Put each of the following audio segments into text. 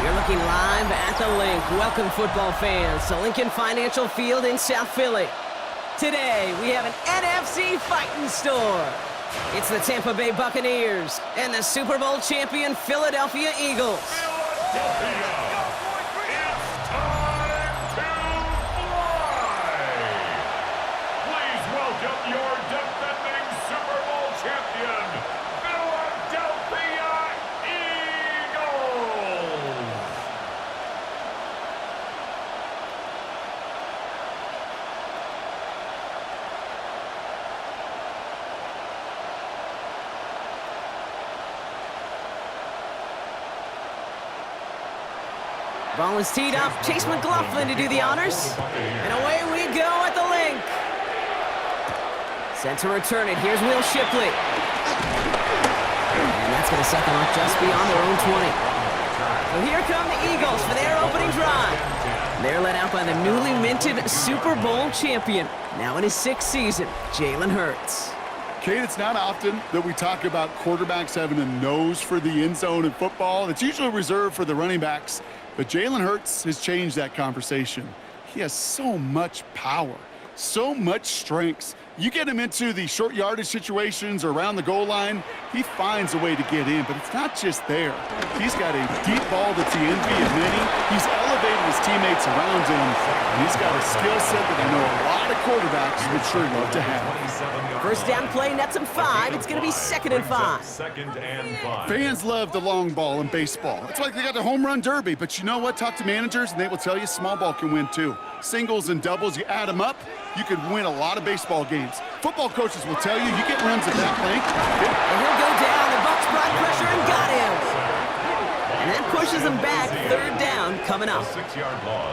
You're looking live at the Link. Welcome, football fans, to Lincoln Financial Field in South Philly. Today, we have an NFC fighting store. It's the Tampa Bay Buccaneers and the Super Bowl champion Philadelphia Eagles. Philadelphia, it's time to fly! Please welcome your defending Super Bowl champion, Philadelphia Eagles! Ball is teed up. Chase McLaughlin to do the honors. And away we go at the Link. Set to return it. Here's Will Shipley. And that's going to set them up just beyond their own 20. So here come the Eagles for their opening drive. They're led out by the newly minted Super Bowl champion, now in his 6th season, Jalen Hurts. Kate, it's not often that we talk about quarterbacks having a nose for the end zone in football. It's usually reserved for the running backs. But Jalen Hurts has changed that conversation. He has so much power, so much strength. You get him into the short yardage situations or around the goal line, he finds a way to get in, but it's not just there. He's got a deep ball that's the envy of many. He's elevated his teammates around him, and he's got a skill set that I know a lot of quarterbacks would sure love to have. First down play, nets him 5. It's going to be 2nd and 5. Fans love the long ball in baseball. It's like they got the home run derby, but you know what? Talk to managers, and they will tell you small ball can win too. Singles and doubles, you add them up, you could win a lot of baseball games. Football coaches will tell you, you get runs at that length. And he'll go down. The Bucs brought pressure and got him. And that pushes him back. 3rd down coming up.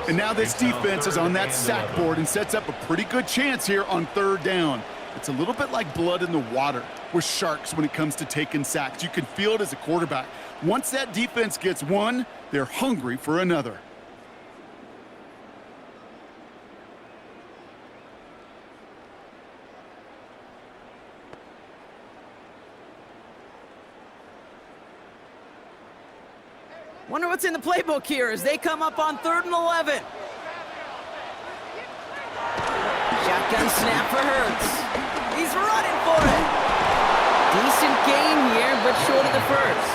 And now this defense is on that sack board and sets up a pretty good chance here on 3rd down. It's a little bit like blood in the water with sharks when it comes to taking sacks. You can feel it as a quarterback. Once that defense gets one, they're hungry for another. Wonder what's in the playbook here as they come up on 3rd and 11. Shotgun snap for Hurts. He's running for it. Decent gain here, but short of the first.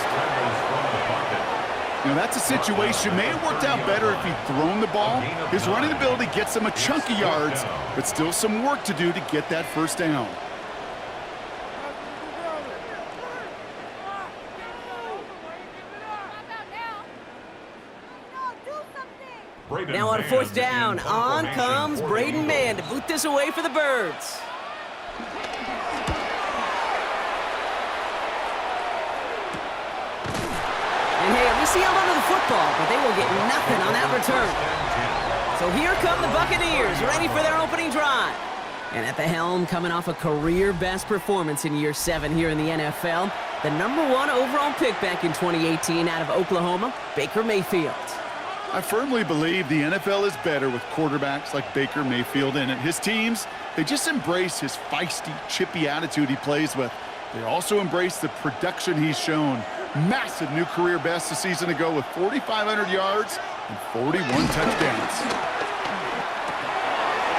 You know, that's a situation. May have worked out better if he'd thrown the ball. His running ability gets him a chunk of yards, but still some work to do to get that 1st down. Now on 4th down, on comes Braden Mann to boot this away for the Birds. And hey, at least he held onto the football, but they will get nothing on that return. So here come the Buccaneers, ready for their opening drive. And at the helm, coming off a career-best performance in year 7 here in the NFL, the #1 overall pick back in 2018 out of Oklahoma, Baker Mayfield. I firmly believe the NFL is better with quarterbacks like Baker Mayfield in it. His teams, they just embrace his feisty, chippy attitude he plays with. They also embrace the production he's shown. Massive new career best a season ago with 4,500 yards and 41 touchdowns.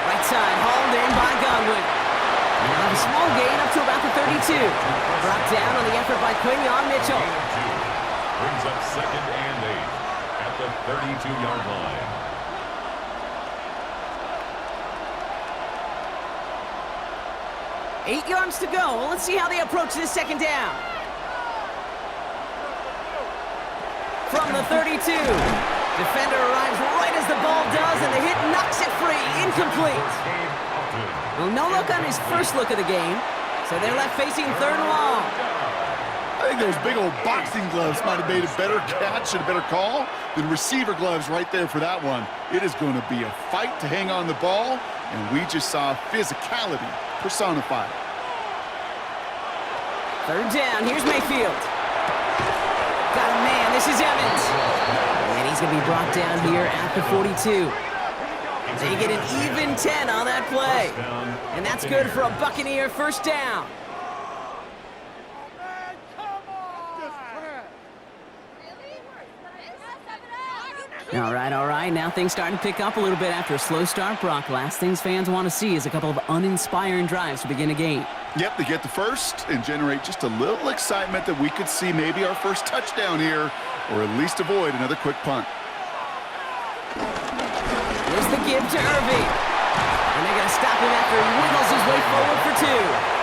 Right side, hauled in by Godwin. Now a small gain up to about the 32. Brought down on the effort by Quinyon Mitchell. Brings up 2nd and 8 at the 32-yard line. Eight yards to go. Well, let's see how they approach this 2nd down. From the 32. Defender arrives right as the ball does, and the hit knocks it free. Incomplete. Well, no look on his first look of the game, so they're left facing 3rd and long. I think those big old boxing gloves might have made a better catch and a better call than receiver gloves right there for that one. It is going to be a fight to hang on the ball, and we just saw physicality personified. 3rd down, here's Mayfield. Got a man, this is Evans. And he's going to be brought down here at the 42. They get an even 10 on that play. And that's good for a Buccaneer 1st down. All right, all right. Now things starting to pick up a little bit after a slow start, Brock. Last things fans want to see is a couple of uninspiring drives to begin a game. Yep, they get the first and generate just a little excitement that we could see maybe our first touchdown here, or at least avoid another quick punt. Here's the give to Irving. And they're going to stop him after he wiggles his way forward for 2.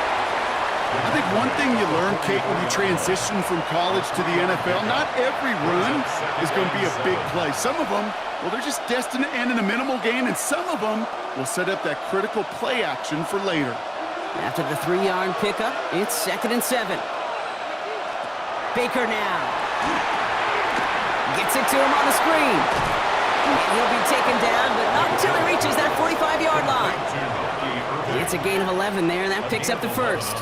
I think one thing you learn, Kate, when you transition from college to the NFL, not every run is going to be a big play. Some of them, well, they're just destined to end in a minimal gain, and some of them will set up that critical play action for later. After the 3-yard pickup, it's 2nd and 7. Baker now. Gets it to him on the screen. And he'll be taken down, but not until he reaches that 45-yard line. It's a gain of 11 there, and that picks up the first.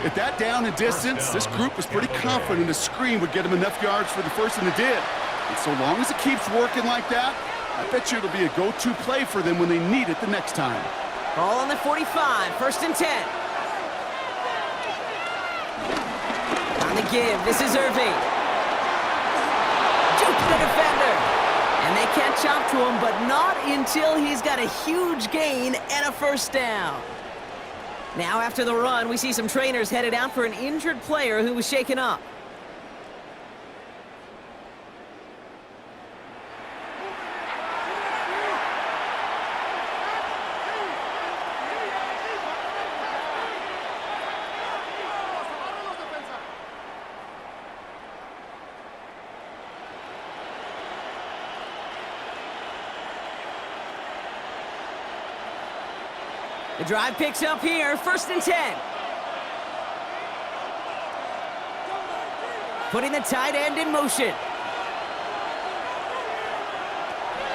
At that down and distance, this group was pretty confident a screen would get them enough yards for the first, and it did. And so long as it keeps working like that, I bet you it'll be a go-to play for them when they need it the next time. Ball on the 45, 1st and 10. On the give, this is Irving. Juke the defender. And they catch up to him, but not until he's got a huge gain and a first down. Now after the run, we see some trainers headed out for an injured player who was shaken up. The drive picks up here, 1st and 10. Putting the tight end in motion.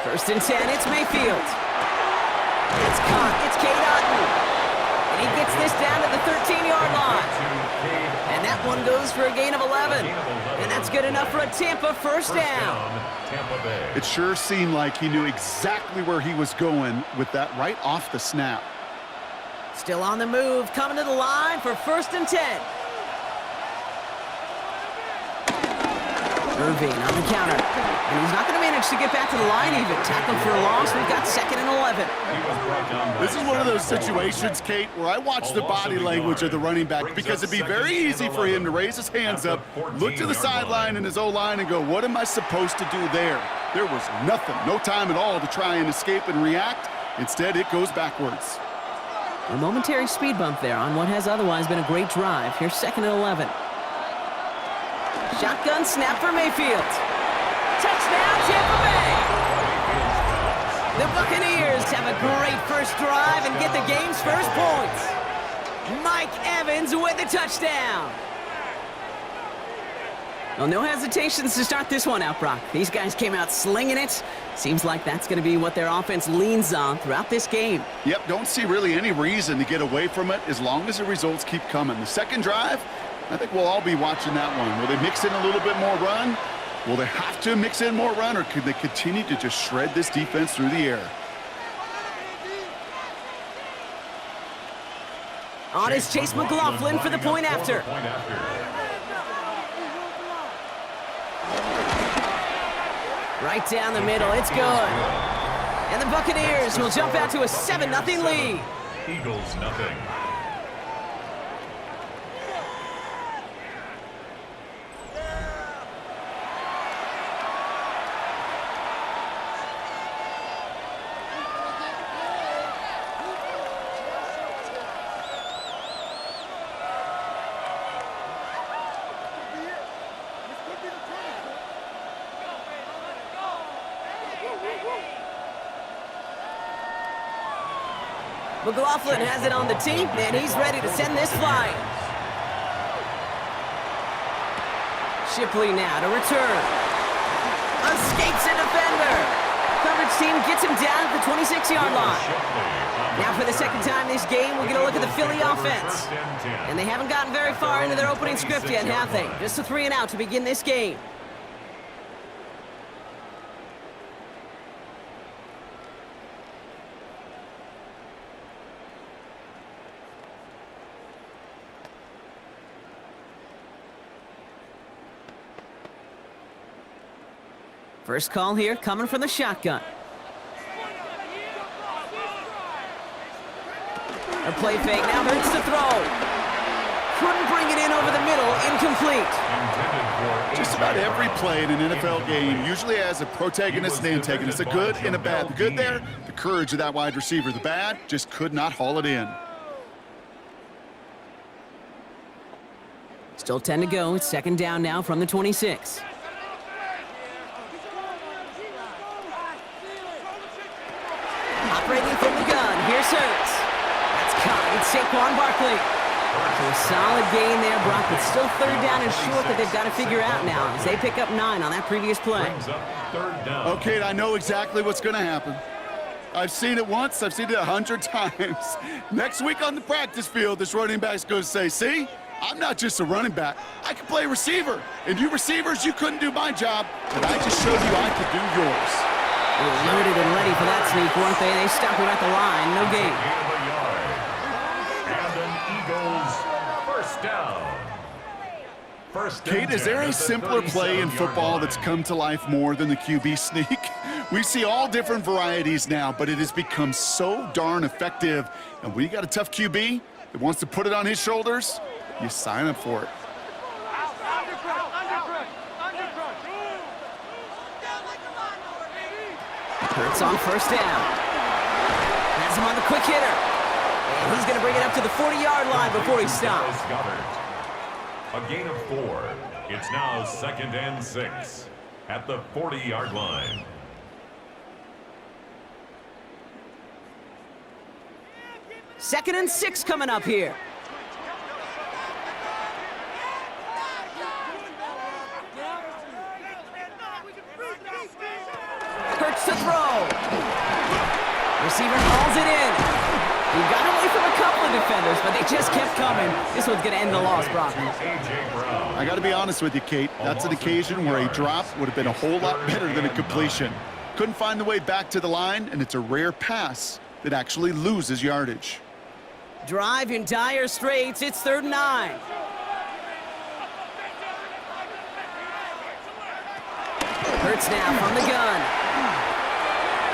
1st and 10, it's Mayfield. It's caught, it's Cade Otton. And he gets this down to the 13-yard line. And that one goes for a gain of 11. And that's good enough for a Tampa first down. It sure seemed like he knew exactly where he was going with that right off the snap. Still on the move, coming to the line for 1st and 10. Irving on the counter. And he's not going to manage to get back to the line even. Tackled for a loss. We've got 2nd and 11. This is one of those situations, Kate, where I watch the body language of the running back because it'd be very easy for him to raise his hands up, look to the sideline in his O-line and go, what am I supposed to do there? There was nothing, no time at all to try and escape and react. Instead, it goes backwards. A momentary speed bump there on what has otherwise been a great drive. Here's 2nd and 11. Shotgun snap for Mayfield. Touchdown, Tampa Bay! The Buccaneers have a great first drive and get the game's first points. Mike Evans with the touchdown. Well, no hesitations to start this one out, Brock. These guys came out slinging it. Seems like that's going to be what their offense leans on throughout this game. Yep, don't see really any reason to get away from it as long as the results keep coming. The second drive, I think we'll all be watching that one. Will they mix in a little bit more run? Will they have to mix in more run, or could they continue to just shred this defense through the air? On is Chase McLaughlin for the point after. Right down the middle, it's good. And the Buccaneers will jump out to a 7-0 lead. Eagles, nothing. McLaughlin has it on the tee, and he's ready to send this flying. Shipley now to return. Escapes a defender. Coverage team gets him down at the 26-yard line. Now for the second time this game, we're going to look at the Philly offense. And they haven't gotten very far into their opening script yet, have they? Just a 3-and-out to begin this game. First call here coming from the shotgun. A play fake, now Hurts to throw. Couldn't bring it in over the middle, incomplete. Just about every play in an NFL game usually has a protagonist and antagonist, a good and a bad. The good there, the courage of that wide receiver. The bad, just could not haul it in. Still 10 to go. It's second down now from the 26. Operating from the gun. Here's Hurts. That's caught. It's Saquon Barkley. So a solid gain there, Brock, but still third down and short that they've got to figure out now as they pick up 9 on that previous play. Okay, I know exactly what's going to happen. I've seen it once. I've seen it 100 times. Next week on the practice field, this running back's going to say, see, I'm not just a running back. I can play receiver. And you receivers, you couldn't do my job, but I just showed you I could do yours. They were loaded and ready for that sneak, weren't they? They stopped it at the line. No gain. Kate, is there a simpler play in football that's come to life more than the QB sneak? We see all different varieties now, but it has become so darn effective. And when you got a tough QB that wants to put it on his shoulders, you sign up for it. Hurts on first down. Has him on the quick hitter. And he's going to bring it up to the 40-yard line before he stops. A gain of 4. It's now 2nd and 6 at the 40-yard line. Second and 6 coming up here. Hurts to throw. Receiver hauls it in. He got away from a couple of defenders, but they just kept coming. This one's going to end the loss, Brock. I got to be honest with you, Kate. That's an occasion where a drop would have been a whole lot better than a completion. Couldn't find the way back to the line, and it's a rare pass that actually loses yardage. Drive in dire straits. It's 3rd and 9. Hurts now from the gun.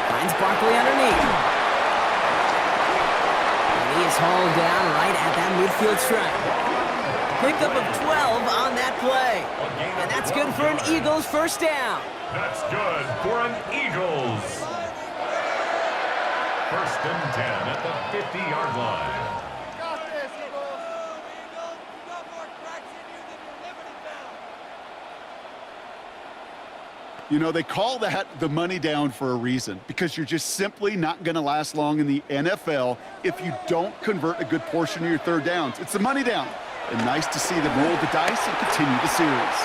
Finds Barkley underneath. He is hauled down right at that midfield stripe. Pickup of 12 on that play. And that's good for an Eagles first down. That's good for an Eagles. 1st and 10 at the 50-yard line. You know, they call that the money down for a reason, because you're just simply not going to last long in the NFL if you don't convert a good portion of your third downs. It's the money down. And nice to see them roll the dice and continue the series.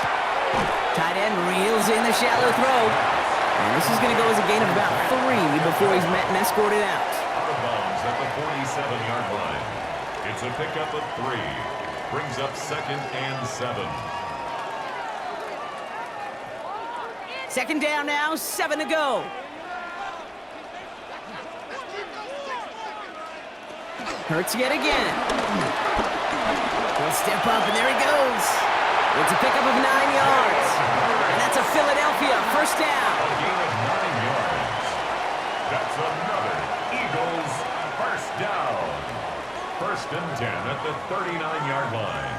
Tight end reels in the shallow throw. And this is going to go as a gain of about 3 before he's met and escorted out. Out of bounds at the 47-yard line. It's a pickup of 3. Brings up 2nd and 7. Second down now, 7 to go. Hurts yet again. He'll step up, and there he goes. It's a pickup of 9 yards. And that's a Philadelphia first down. A gain of 9 yards. That's another Eagles first down. 1st and 10 at the 39-yard line.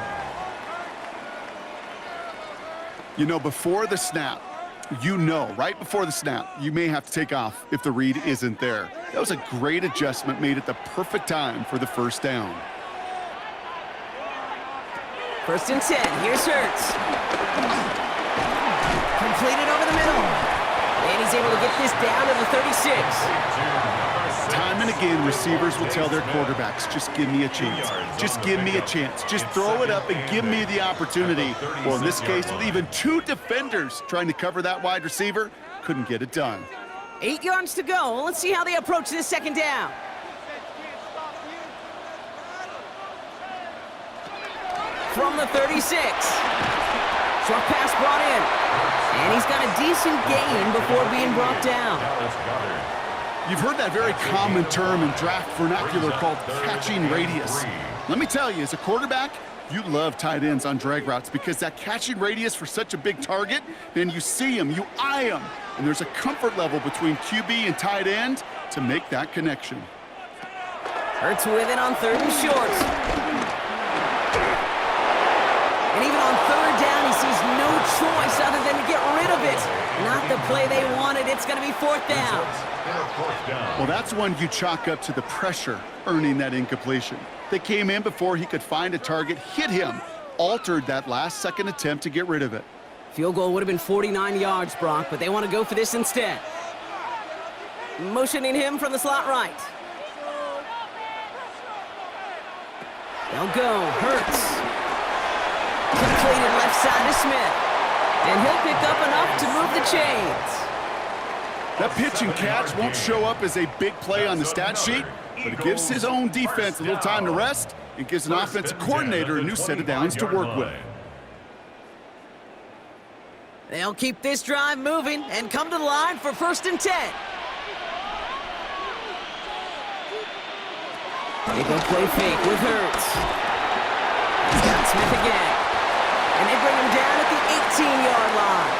You know, before the snap, right before the snap, you may have to take off if the read isn't there. That was a great adjustment made at the perfect time for the first down. 1st and 10. Here's Hurts. Completed over the middle. And he's able to get this down to the 36. Time and again, receivers will tell their quarterbacks, just give me a chance. Just give me a chance. Just throw it up and give me the opportunity. Well, in this case, with even 2 defenders trying to cover that wide receiver, couldn't get it done. 8 yards to go. Let's see how they approach this second down. From the 36. Short pass brought in. And he's got a decent gain before being brought down. You've heard that very common term in draft vernacular called catching radius. Let me tell you, as a quarterback, you love tight ends on drag routes because that catching radius for such a big target, then you see him, you eye him, and there's a comfort level between QB and tight end to make that connection. Hurts with it on 3rd and short. And even on 3rd down, he sees no choice other than to get rid of it. Not the play they wanted. It's going to be 4th down. Well, that's one you chalk up to the pressure earning that incompletion. They came in before he could find a target, hit him, altered that last-second attempt to get rid of it. Field goal would have been 49 yards, Brock, but they want to go for this instead. Motioning him from the slot right. They'll go. Hurts. Completed left side to Smith. And he'll pick up enough to move the chains. That pitch and catch won't show up as a big play on the stat sheet, but it gives his own defense a little time to rest and gives an offensive coordinator a new set of downs to work with. They'll keep this drive moving and come to the line for 1st and 10. They go play fake with Hurts. He's got Smith again. And they bring him down at the 18-yard line.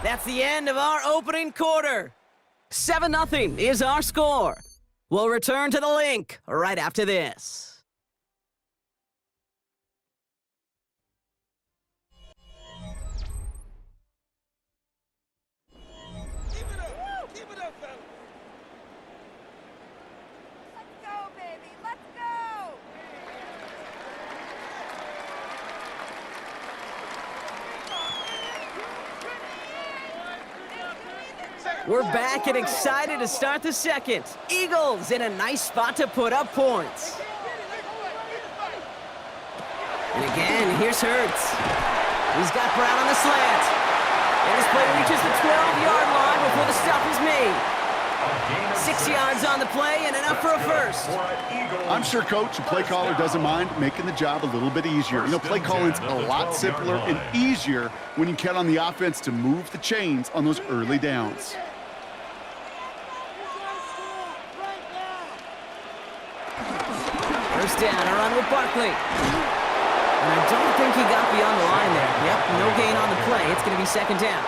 That's the end of our opening quarter. 7-0 is our score. We'll return to the link right after this. We're back and excited to start the second. Eagles in a nice spot to put up points. And again, here's Hurts. He's got Brown on the slant. And his play reaches the 12-yard line before the stop is made. 6 yards on the play and enough for a first. I'm sure coach and play caller doesn't mind making the job a little bit easier. You know, play calling's a lot simpler and easier when you count on the offense to move the chains on those early downs. First down, a run with Barkley. And I don't think he got beyond the line there. Yep, no gain on the play. It's going to be 2nd down.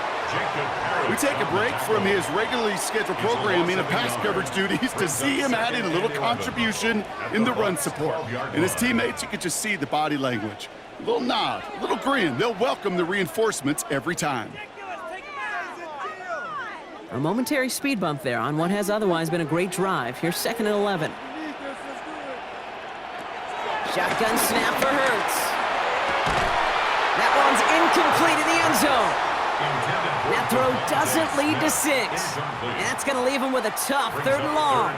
We take a break from his regularly scheduled programming of pass coverage duties to see him adding a little contribution in the run support. And his teammates, you could just see the body language. A little nod, a little grin. They'll welcome the reinforcements every time. A momentary speed bump there on what has otherwise been a great drive. Here's 2nd and 11. Shotgun snap for Hurts. That one's incomplete in the end zone. That throw doesn't lead to 6. And that's going to leave him with a tough 3rd and long.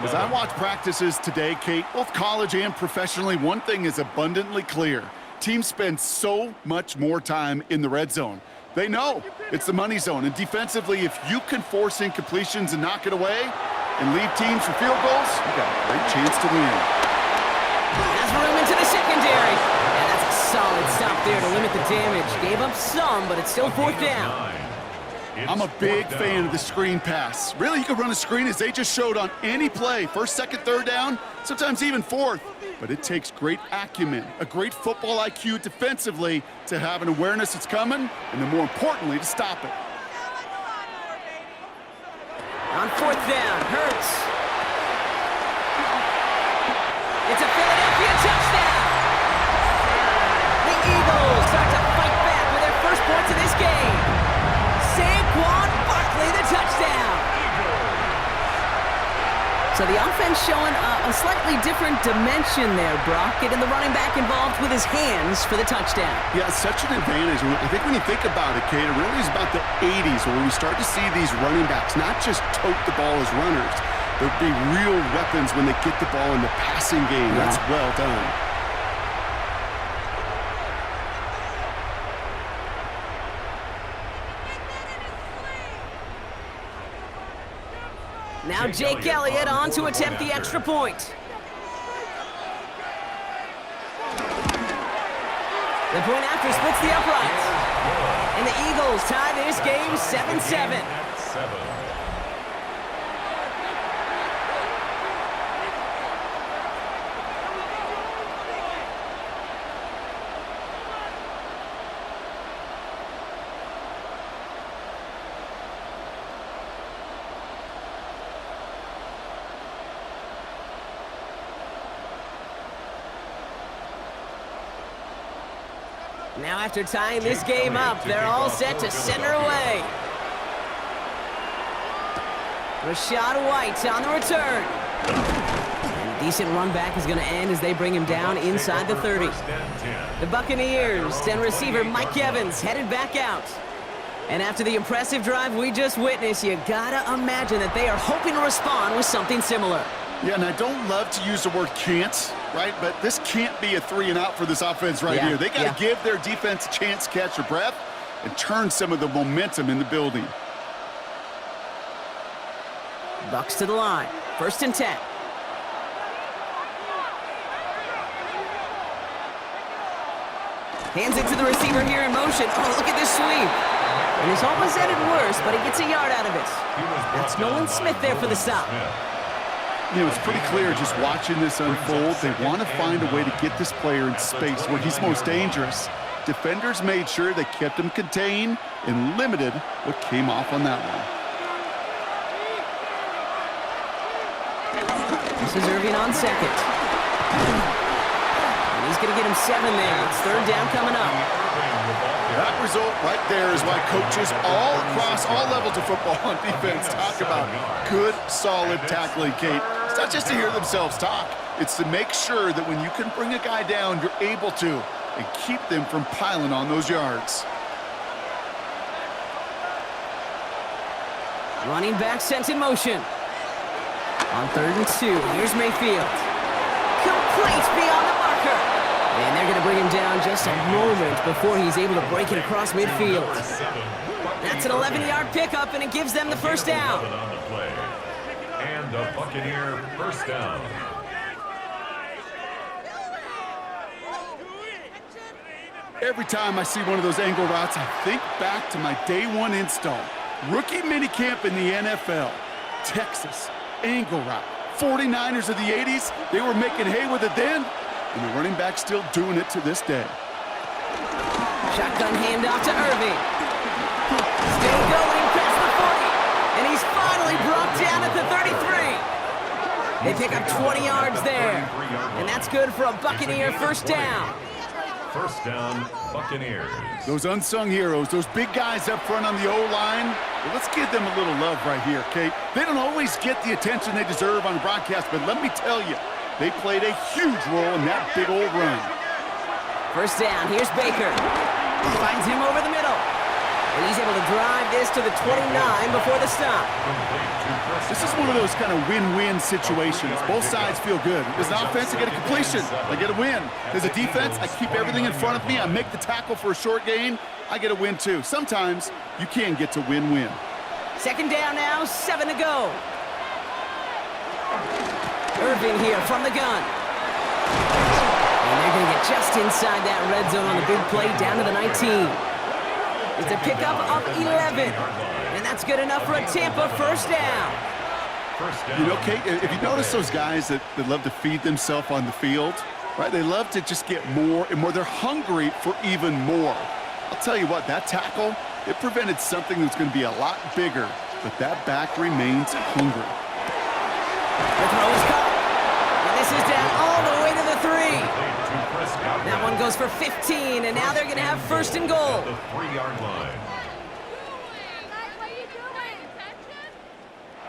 As I watch practices today, Kate, both college and professionally, one thing is abundantly clear. Teams spend so much more time in the red zone. They know it's the money zone. And defensively, if you can force incompletions and knock it away and leave teams for field goals, you got a great chance to win. Has room into the secondary. And that's a solid stop there to limit the damage. Gave up some, but it's still 4th down. I'm a big fan of the screen pass. Really, you can run a screen as they just showed on any play. 1st, 2nd, 3rd down, sometimes even 4th. But it takes great acumen, a great football IQ defensively to have an awareness that's coming, and then more importantly, to stop it. On 4th down, Hurts. It's a Philadelphia touchdown. The Eagles start to fight back with their first points of this game. Saquon Barkley, the touchdown. So the offense showing a slightly different dimension there, Brock. Getting the running back involved with his hands for the touchdown. Yeah, such an advantage. I think when you think about it, Kate, it really is about the 80s where we start to see these running backs not just tote the ball as runners. There'll be real weapons when they get the ball in the passing game. That's well done. Now Jake Elliott on to attempt the extra point. The point after splits the uprights. And the Eagles tie this game 7-7. Now after tying this game up, they're all set to send her away. Rashad White on the return. And a decent run back is going to end as they bring him down inside the 30. The Buccaneers and receiver Mike Evans headed back out. And after the impressive drive we just witnessed, you gotta imagine that they are hoping to respond with something similar. Yeah, and I don't love to use the word can't, right? But this can't be a 3-and-out for this offense right here. They got to give their defense a chance to catch their breath and turn some of the momentum in the building. Bucks to the line. 1st and 10. Hands it to the receiver here in motion. Oh, look at this sweep. And it's almost ended worse, but he gets a yard out of it. That's Nolan Smith there for the stop. You know, it's pretty clear just watching this unfold. They want to find a way to get this player in space where he's most dangerous. Defenders made sure they kept him contained and limited what came off on that one. This is Irving on second. And he's going to get him 7 there. It's 3rd down coming up. That result right there is why coaches all across all levels of football and defense talk about good, solid tackling, Kate. It's not just to hear themselves talk. It's to make sure that when you can bring a guy down, you're able to, and keep them from piling on those yards. Running back sent in motion. On 3rd and 2, here's Mayfield. Complete beyond the marker. And they're going to bring him down just a moment before he's able to break it across midfield. That's an 11-yard pickup, and it gives them the 1st down. And the Buccaneer 1st down. Every time I see one of those angle routes, I think back to my day 1 install. Rookie minicamp in the NFL. Texas, angle route. 49ers of the 80s, they were making hay with it then. And the running back still doing it to this day. Shotgun handoff to Irving. Still going past the 40. And he's finally brought down at the 33. They pick up 20 yards there. And that's good for a Buccaneer 1st down. 1st down, Buccaneers. Those unsung heroes, those big guys up front on the O-line, well, let's give them a little love right here, Kate. They don't always get the attention they deserve on the broadcast, but let me tell you, they played a huge role in that big old run. 1st down, here's Baker. Finds him over the middle. And he's able to drive this to the 29 before the stop. This is one of those kind of win-win situations. Both sides feel good. As an offense, I get a completion. I get a win. As a defense, I keep everything in front of me. I make the tackle for a short gain. I get a win, too. Sometimes you can get to win-win. 2nd down now, 7 to go. Irving here from the gun. And they're going to get just inside that red zone on the big play down to the 19. It's a pickup of 11. And that's good enough for a Tampa 1st down. You know, Kate, if you notice those guys that love to feed themselves on the field, right? They love to just get more and more. They're hungry for even more. I'll tell you what, that tackle, it prevented something that's going to be a lot bigger. But that back remains hungry. The throw is caught. And this is down all the way to the 3. That one goes for 15, and now they're going to have 1st and goal. The 3-yard line.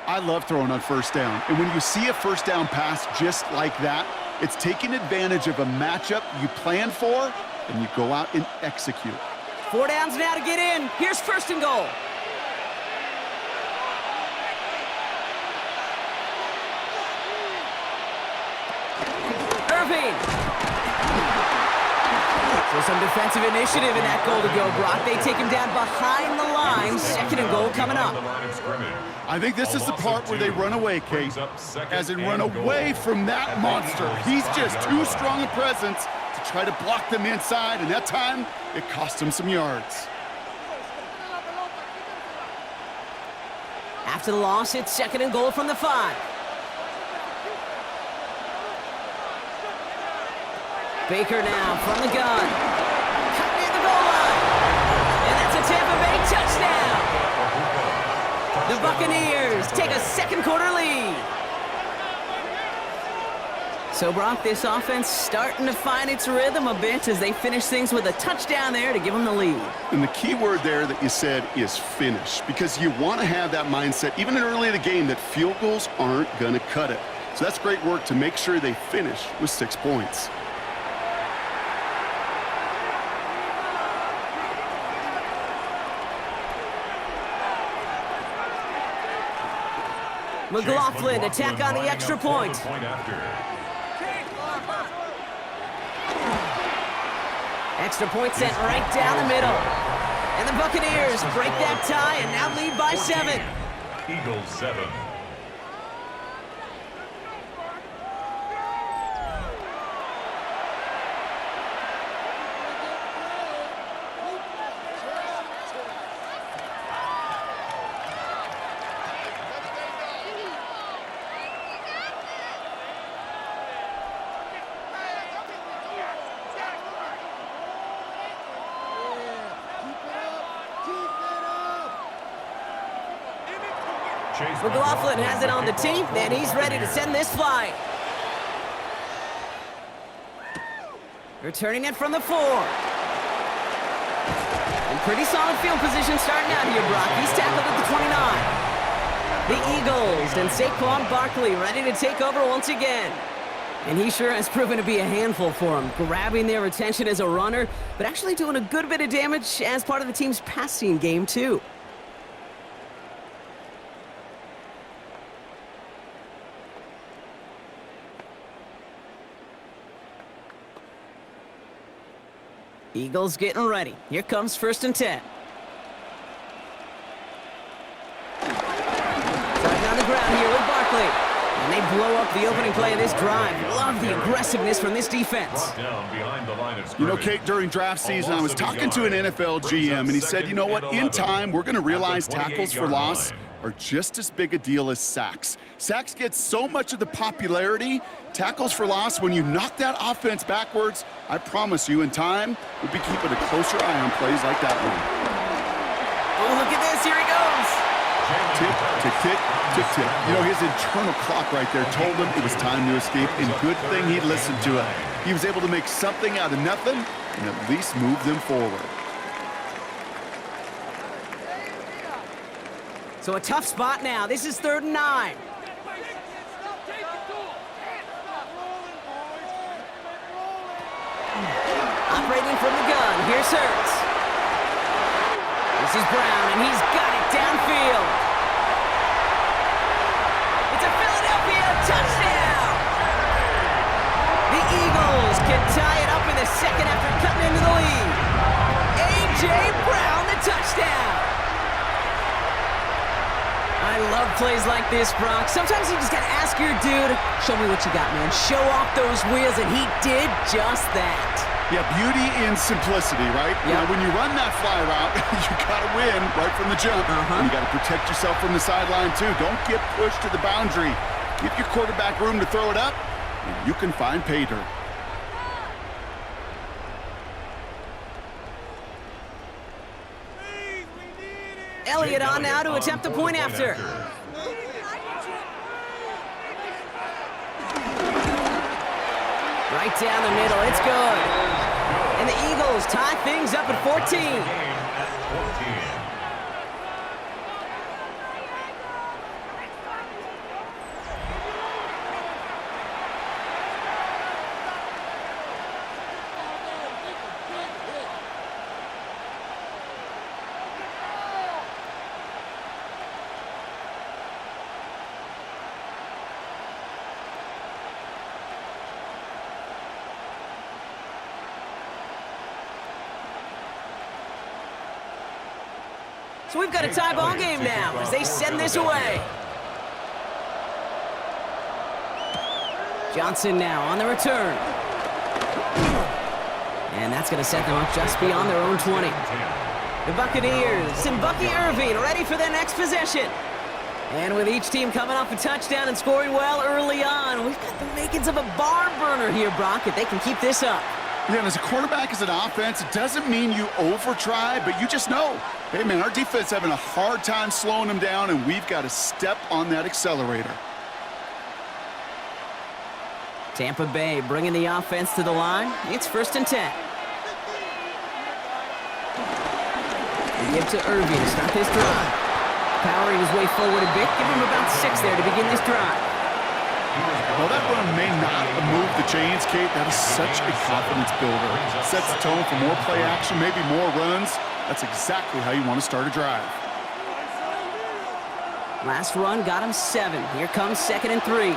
I love throwing on 1st down. And when you see a 1st down pass just like that, it's taking advantage of a matchup you plan for, and you go out and execute. 4 downs now to get in. Here's 1st and goal. Irving. So some defensive initiative in that goal to go, Brock. They take him down behind the line. 2nd and goal coming up. I think this is the part where they run away, Kate. As in run away from that monster. He's just too strong a presence to try to block them inside, and that time, it cost him some yards. After the loss, it's 2nd and goal from the 5. Baker now from the gun. Cut near the goal line. And that's a Tampa Bay touchdown. The Buccaneers take a 2nd quarter lead. So, Brock, this offense starting to find its rhythm a bit as they finish things with a touchdown there to give them the lead. And the key word there that you said is finish, because you want to have that mindset, even early in the game, that field goals aren't going to cut it. So that's great work to make sure they finish with 6 points. McLaughlin to tack on the extra point. Extra point sent right down the middle. And the Buccaneers break that tie and now lead by 7. Eagles 7. McLaughlin has it on the team, and he's ready to send this flying. Returning it from the 4. And pretty solid field position starting out here, Brock. He's tackled at the 29. The Eagles and Saquon Barkley ready to take over once again. And he sure has proven to be a handful for him, grabbing their attention as a runner, but actually doing a good bit of damage as part of the team's passing game, too. Eagles getting ready. Here comes 1st and 10. Starting on the ground here with Barkley. And they blow up the opening play of this drive. Love the aggressiveness from this defense. You know, Kate, during draft season, I was talking to an NFL GM, and he said, you know what, in time, we're going to realize tackles for loss are just as big a deal as sacks. Sacks get so much of the popularity. Tackles for loss, when you knock that offense backwards, I promise you, in time, we'll be keeping a closer eye on plays like that one. Oh, look at this. Here he goes. Tick, tick, tick, tick, tick. You know, his internal clock right there told him it was time to escape, and good thing he listened to it. He was able to make something out of nothing and at least move them forward. So a tough spot now. This is 3rd and 9. Operating from the gun. Here's Hurts. This is Brown, and he's got it downfield. It's a Philadelphia touchdown! The Eagles can tie it up in the second after cutting into the lead. A.J. Brown, the touchdown! I love plays like this, Brock. Sometimes you just gotta ask your dude, show me what you got, man. Show off those wheels, and he did just that. Yeah, beauty in simplicity, right? Yep. You know, when you run that fly route, you gotta win right from the jump. And you gotta protect yourself from the sideline, too. Don't get pushed to the boundary. Give your quarterback room to throw it up, and you can find pay dirt. Elliott on now to attempt the point after. Right down the middle, it's good. And the Eagles tie things up at 14. So we've got a tie ball game now as they send this away. Johnson now on the return. And that's going to set them up just beyond their own 20. The Buccaneers and Bucky Irving ready for their next possession. And with each team coming off a touchdown and scoring well early on, we've got the makings of a barn burner here, Brock, if they can keep this up. Yeah, and as a quarterback, as an offense, it doesn't mean you over-try, but you just know, hey, man, our defense having a hard time slowing them down, and we've got to step on that accelerator. Tampa Bay bringing the offense to the line. It's 1st and 10. They give to Irving to start this drive. Powering his way forward a bit. Give him about 6 there to begin this drive. Well, that run may not have moved the chains, Kate. That is such a confidence builder. Sets the tone for more play action, maybe more runs. That's exactly how you want to start a drive. Last run got him 7. Here comes 2nd and 3.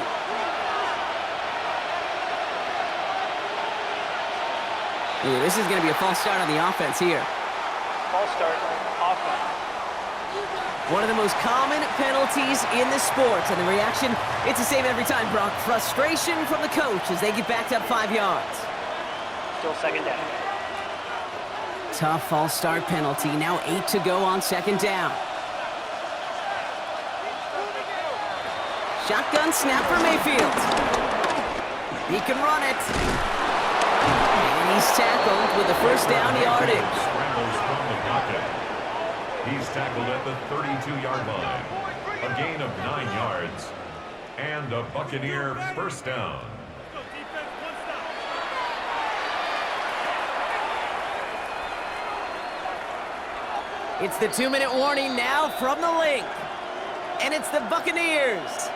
Ooh, this is going to be a false start on the offense here. False start, offense. One of the most common penalties in the sport, and the reaction, it's the same every time, Brock. Frustration from the coach as they get backed up 5 yards. Still 2nd down. Tough false start penalty. Now 8 to go on 2nd down. Shotgun snap for Mayfield. He can run it. And he's tackled with the 1st down yardage. Scrambles from the pocket. He's tackled at the 32-yard line. A gain of 9 yards. And a Buccaneer 1st down. It's the 2-minute warning now from the link. And it's the Buccaneers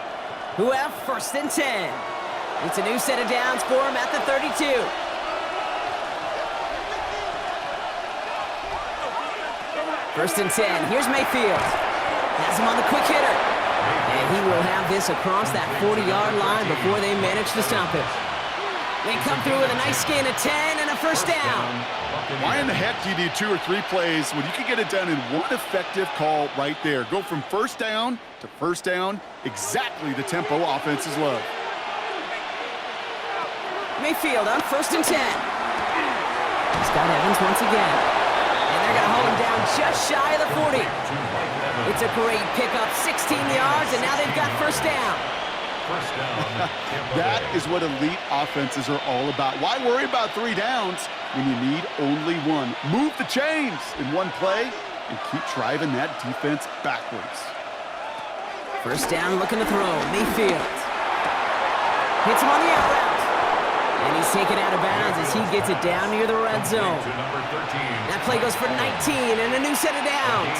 who have 1st and 10. It's a new set of downs for him at the 32. First and 10. Here's Mayfield. Has him on the quick hitter. And he will have this across that 40-yard line before they manage to stop him. They come through with a nice gain of 10 and a 1st down. Why in the heck do you need 2 or 3 plays when you can get it done in one effective call right there? Go from 1st down to 1st down, exactly the tempo offenses love. Mayfield on 1st and 10. He's got Evans once again. And they're going to hold him down just shy of the 40. It's a great pickup, 16 yards, and now they've got 1st down. That is what elite offenses are all about. Why worry about 3 downs when you need only 1? Move the chains in one play and keep driving that defense backwards. 1st down, looking to throw. Mayfield hits him on the out route. And he's taken out of bounds as he gets it down near the red zone. That play goes for 19 and a new set of downs.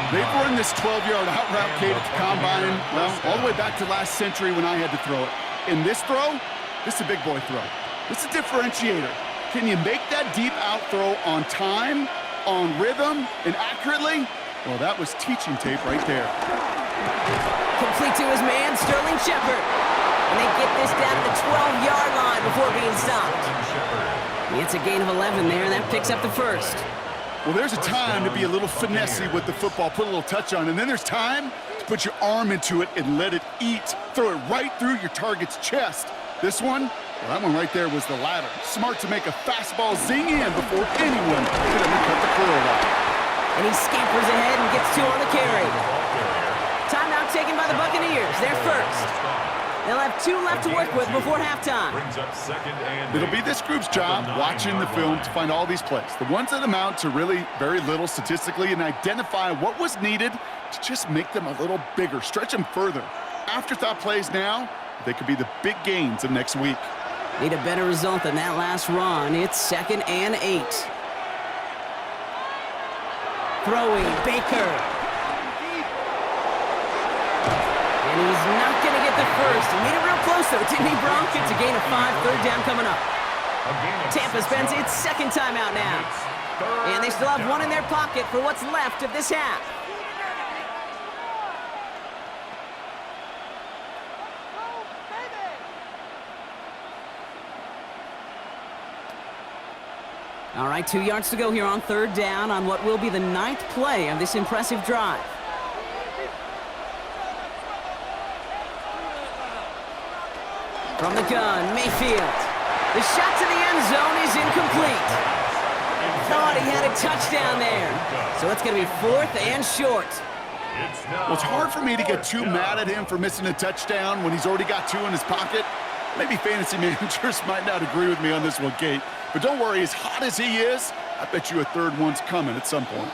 They've run this 12-yard out route, Kate, at the combine, well, all the way back to last century when I had to throw it. In this throw, this is a big boy throw. This is a differentiator. Can you make that deep out throw on time, on rhythm, and accurately? Well, that was teaching tape right there. Complete to his man, Sterling Shepard. And they get this down to the 12-yard line before being stopped. It's a gain of 11 there, and that picks up the 1st. Well, there's a time to be a little finessey with the football, put a little touch on, and then there's time to put your arm into it and let it eat. Throw it right through your target's chest. This one, well, that one right there was the latter. Smart to make a fastball zing in before anyone could undercut the curl out. And he scampers ahead and gets 2 on the carry. Timeout taken by the Buccaneers. They're 1st. They'll have 2 left to work with before halftime. It'll be this group's job watching the film to find all these plays, the ones that amount to really very little statistically, and identify what was needed to just make them a little bigger, stretch them further. Afterthought plays now, they could be the big gains of next week. Need a better result than that last run. It's 2nd and 8. Throwing, Baker. And he's not going to get the 1st. He made it real close, though, didn't he, Bronk? It's a gain of 5, 3rd down coming up. Tampa spends its 2nd timeout now. And they still have 1 in their pocket for what's left of this half. All right, 2 yards to go here on 3rd down on what will be the 9th play of this impressive drive. From the gun, Mayfield. The shot to the end zone is incomplete. Thought he had a touchdown there. So it's going to be 4th and short. Well, it's hard for me to get too mad at him for missing a touchdown when he's already got 2 in his pocket. Maybe fantasy managers might not agree with me on this one, Kate. But don't worry, as hot as he is, I bet you a 3rd one's coming at some point.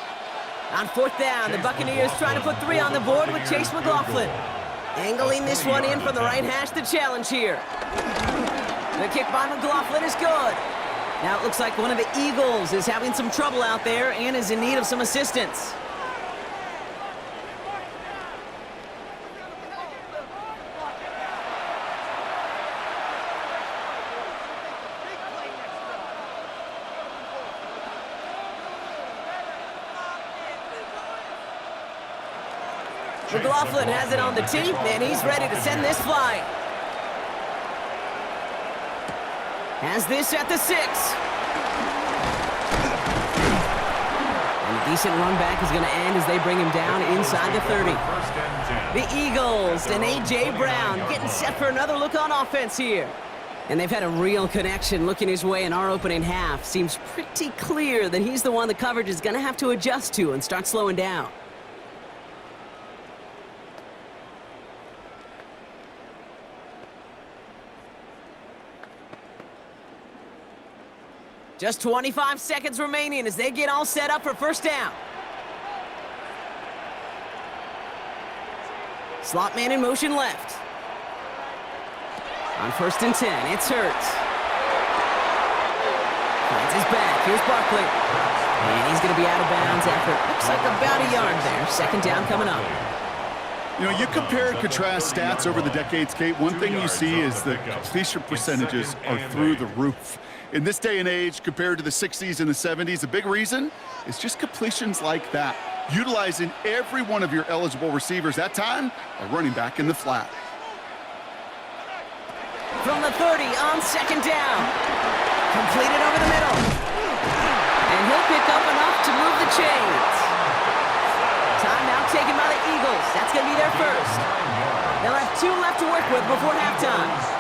On 4th down, the Buccaneers trying to put 3 on the board with Chase McLaughlin. Angling this one in from the right hash, the challenge here. The kick by McLaughlin is good. Now it looks like one of the Eagles is having some trouble out there and is in need of some assistance. McLaughlin has it on the tee, and he's ready to send this flying. Has this at the 6. And a decent run back is going to end as they bring him down inside the 30. The Eagles and A.J. Brown getting set for another look on offense here. And they've had a real connection looking his way in our opening half. Seems pretty clear that he's the one the coverage is going to have to adjust to and start slowing down. Just 25 seconds remaining as they get all set up for first down. Slot man in motion left. On 1st and 10, it's Hurts. Finds his back. Here's Barkley. And he's going to be out of bounds after, looks like about a yard there. Second down coming up. You know, you compare and contrast stats over the decades, Kate. One thing you see is the completion percentages are through the roof. In this day and age, compared to the 60s and the 70s, a big reason is just completions like that. Utilizing every one of your eligible receivers. That time, a running back in the flat. From the 30 on second down. Completed over the middle. And he'll pick up enough to move the chains. Timeout taken by the Eagles. That's going to be their first. They'll have 2 left to work with before halftime.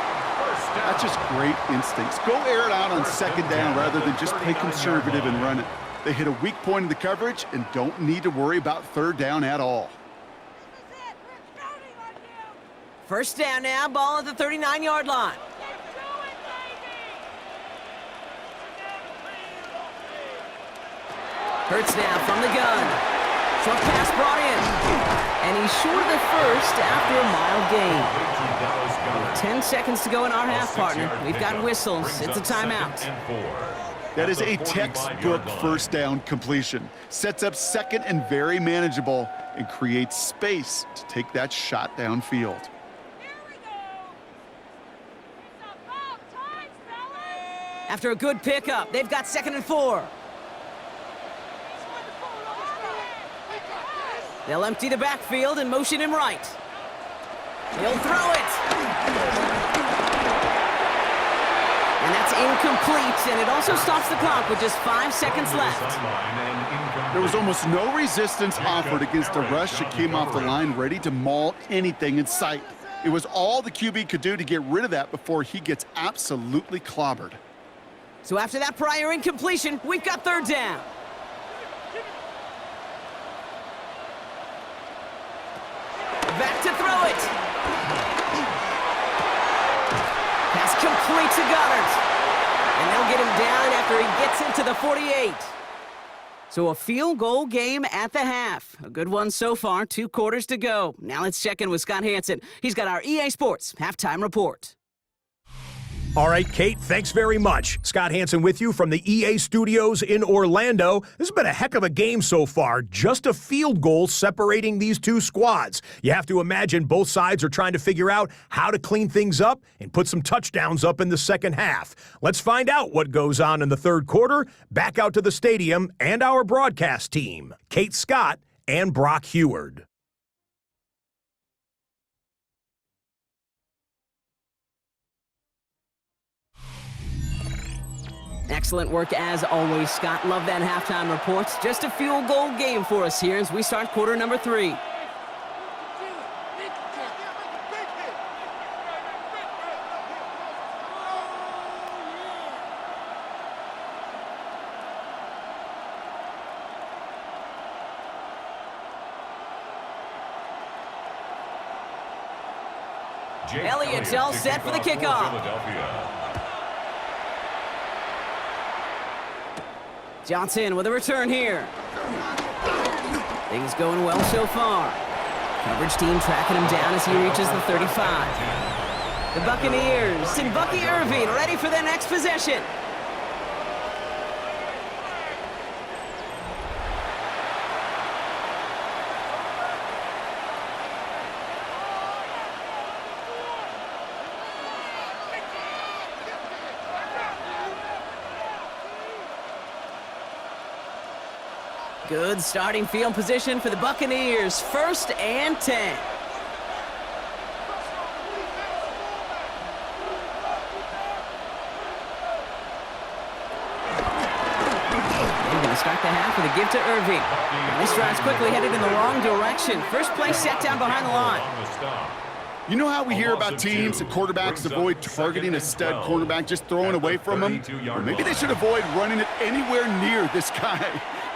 That's just great instincts. Go air it out on second down rather than just play conservative and run it. They hit a weak point in the coverage and don't need to worry about third down at all. First down now, ball at the 39-yard line. Hurts now from the gun. Short pass brought in. And he's short of the first after a mild gain. 10 seconds to go in our half, partner. We've got whistles. It's a timeout. That is a textbook first down completion. Sets up second and very manageable and creates space to take that shot downfield. After a good pickup, they've got 2nd and 4. They'll empty the backfield and motion him right. He'll throw it. And that's incomplete, and it also stops the clock with just 5 seconds left. There was almost no resistance offered against a rush that came off the line ready to maul anything in sight. It was all the QB could do to get rid of that before he gets absolutely clobbered. So after that prior incompletion, we've got third down. Back to throw it. Pass complete to Goddard. And they'll get him down after he gets into the 48. So a field goal game at the half. A good one so far, 2 quarters to go. Now let's check in with Scott Hansen. He's got our EA Sports halftime report. All right, Kate, thanks very much. Scott Hansen with you from the EA studios in Orlando. This has been a heck of a game so far. Just a field goal separating these 2 squads. You have to imagine both sides are trying to figure out how to clean things up and put some touchdowns up in the second half. Let's find out what goes on in the third quarter. Back out to the stadium and our broadcast team, Kate Scott and Brock Heward. Excellent work as always, Scott. Love that halftime report. Just a field goal game for us here as we start quarter number 3. Elliott's all set for the kickoff. Johnson with a return here. Things going well so far. Coverage team tracking him down as he reaches the 35. The Buccaneers and Bucky Irving ready for their next possession. Good starting field position for the Buccaneers. 1st and 10. They're going to start the half with a give to Irving. This drive's quickly headed in the wrong direction. First play set down behind the line. You know how we hear about teams and quarterbacks avoid targeting a stud cornerback, just throwing away from him? Or maybe they should avoid running it anywhere near this guy.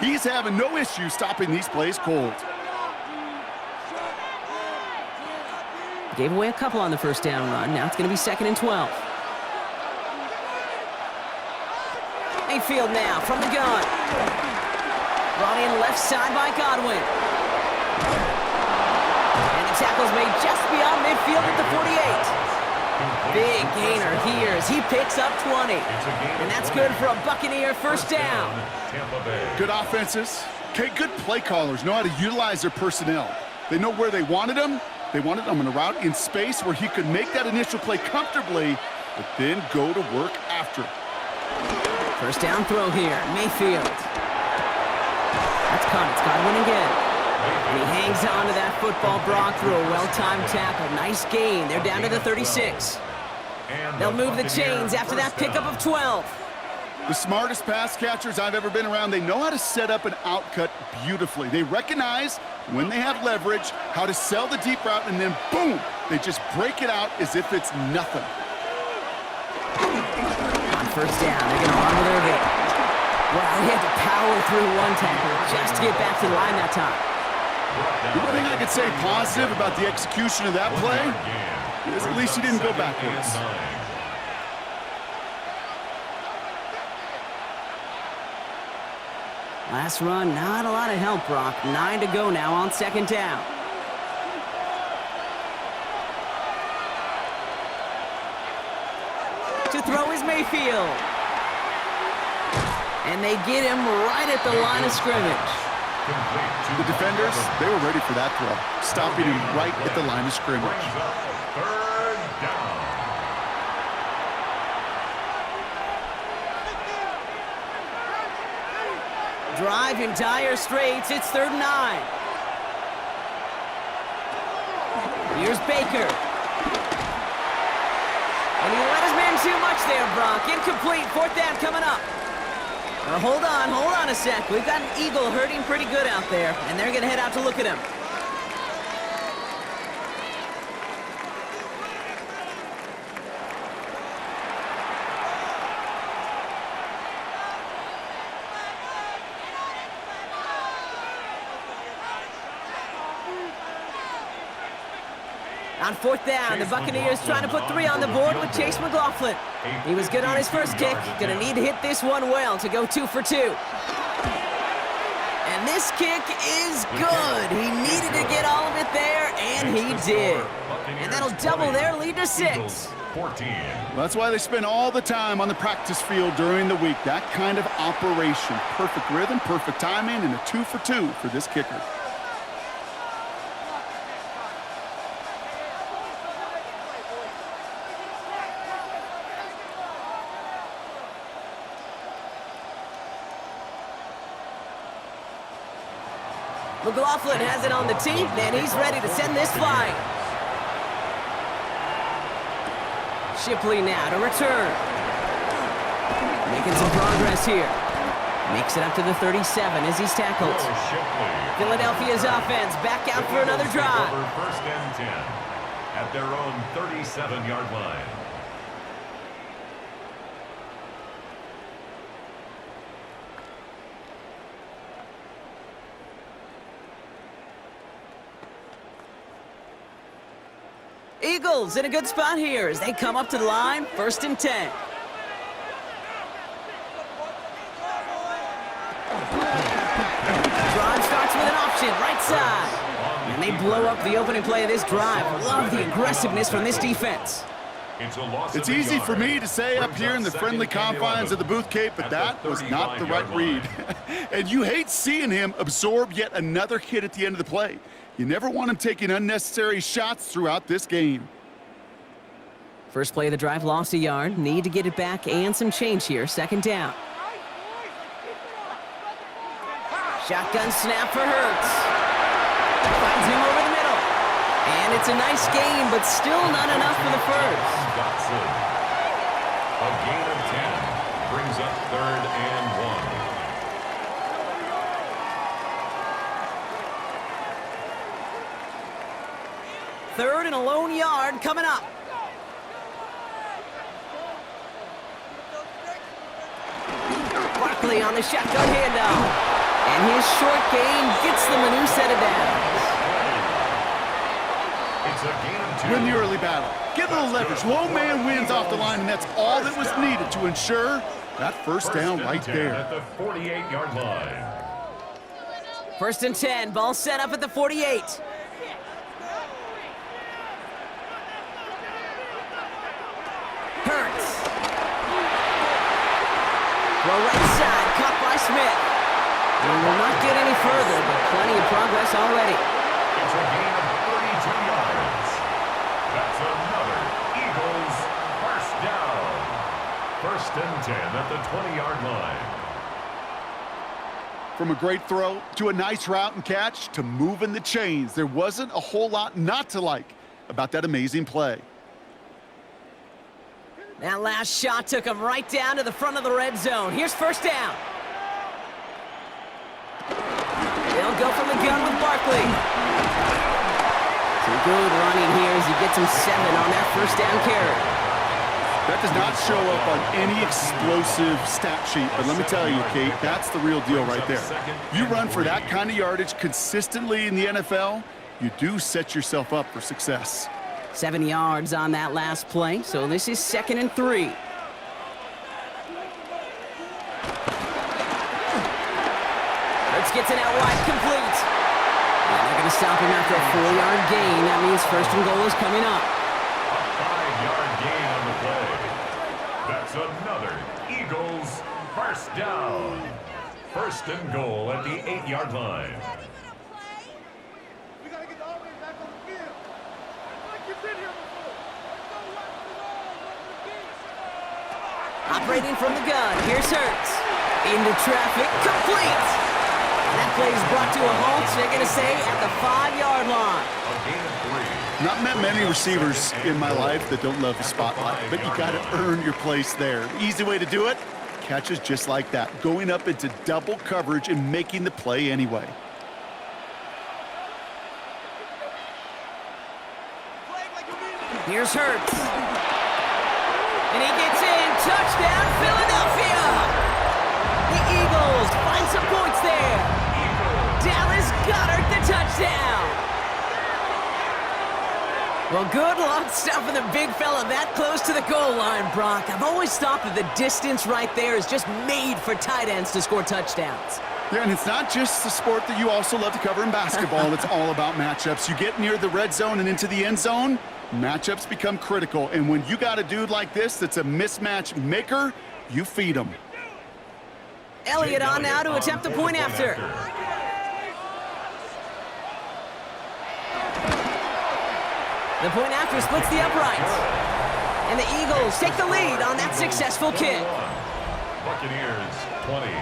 He's having no issue stopping these plays cold. Gave away a couple on the first down run. Now it's going to be 2nd and 12. Mayfield now from the gun. Brought in left side by Godwin. And the tackle's made just beyond midfield at the 48. Big gainer here as he picks up 20. And that's good for a Buccaneer first down. Good offenses. Okay, good play callers know how to utilize their personnel. They know where they wanted him. They wanted him in a route in space where he could make that initial play comfortably, but then go to work after. First down throw here, Mayfield. That's caught, it's Godwin again. And he hangs on to that football, Brock, through a well-timed tackle. Nice gain. They're down to the 36. They'll move the chains after that pickup of 12. The smartest pass catchers I've ever been around, they know how to set up an outcut beautifully. They recognize when they have leverage, how to sell the deep route, and then boom, they just break it out as if it's nothing. On first down, they're going to run with Irving. Wow, he had to power through one tackle just to get back to the line that time. The one thing I could say positive about the execution of that play is at least he didn't go backwards. Last run, not a lot of help, Brock. 9 to go now on 2nd down. To throw is Mayfield. And they get him right at the line of scrimmage. The defenders, they were ready for that throw, stopping him right at the line of scrimmage. 3rd down. Drive in dire straits. It's 3rd and 9. Here's Baker. And he let his man too much there, Brock. Incomplete. 4th down coming up. Now hold on a sec. We've got an Eagle hurting pretty good out there, and they're going to head out to look at him. On 4th down, the Buccaneers trying to put 3 on the board with Chase McLaughlin. He was good on his first kick. Going to need to hit this one well to go 2 for 2. And this kick is good. He needed to get all of it there, and he did. And that'll double their lead to 6. 14. That's why they spend all the time on the practice field during the week. That kind of operation. Perfect rhythm, perfect timing, and a 2 for 2 for this kicker. McLaughlin has it on the tee, and he's ready to send this flying. Shipley now to return. Making some progress here. Makes it up to the 37 as he's tackled. Philadelphia's offense back out for another drive. 1st and 10 at their own 37-yard line. Eagles in a good spot here as they come up to the line. 1st and 10. Drive starts with an option, right side. And they blow up the opening play of this drive. Love the aggressiveness from this defense. It's a loss It's of a easy yard. for me to say up Brings here up in the second friendly and confines 11 of the booth, Kate, but at that the was not the right 35-yard read. line. And you hate seeing him absorb yet another hit at the end of the play. You never want him taking unnecessary shots throughout this game. First play of the drive lost a yard. Need to get it back and some change here. Second down. Shotgun snap for Hurts. Finds him over the middle. And it's a nice gain, but still not enough for the first. Dotson. A gain of 10 brings up 3rd and 1. Third and a lone yard coming up. Barkley on the shotgun handoff. And his short gain gets them a new set of downs. It's a gain of 2. Win the early battle. Get a little leverage. Low man wins off the line, and that's all that was needed to ensure that first down and right 10 there. at the 48-yard line. First and 10. Ball set up at the 48. Hurts. Throw right side, caught by Smith. And will not get any further, but plenty of progress already. It's a gain of 32 yards. That's another Eagles first down. First and 10 at the 20-yard line. From a great throw to a nice route and catch to moving the chains, there wasn't a whole lot not to like about that amazing play. That last shot took him right down to the front of the red zone. Here's first down. They'll go from the gun with Barkley. Some good running here as he gets him 7 on that first down carry. That does not show up on any explosive stat sheet, but let me tell you, Kate, that's the real deal right there. You run for that kind of yardage consistently in the NFL, you do set yourself up for success. 7 yards on that last play, so this is 2nd and 3. Hurts gets it out wide, complete. And they're going to stop him after a 4-yard gain. That means first and goal is coming up. A 5-yard gain on the play. That's another Eagles first down. First and goal at the 8-yard line. Operating from the gun, here's Hurts. Into traffic, complete. And that play is brought to a halt, they're going to say, at the 5-yard line. A gain of 3. Not met many receivers in my life that don't love the spotlight, but you got to earn your place there. The easy way to do it, catches just like that, going up into double coverage and making the play anyway. Here's Hurts. And he gets in. Touchdown, Philadelphia! The Eagles find some points there. Dallas Goedert, the touchdown. Well, good luck stopping the big fella that close to the goal line, Brock. I've always thought that the distance right there is just made for tight ends to score touchdowns. Yeah, and it's not just the sport that you also love to cover in basketball. It's all about matchups. You get near the red zone and into the end zone, matchups become critical. And when you got a dude like this that's a mismatch maker, you feed him. Elliott on now to attempt the point after. The point after splits the uprights. And the Eagles take the lead on that successful kick. Buccaneers 20.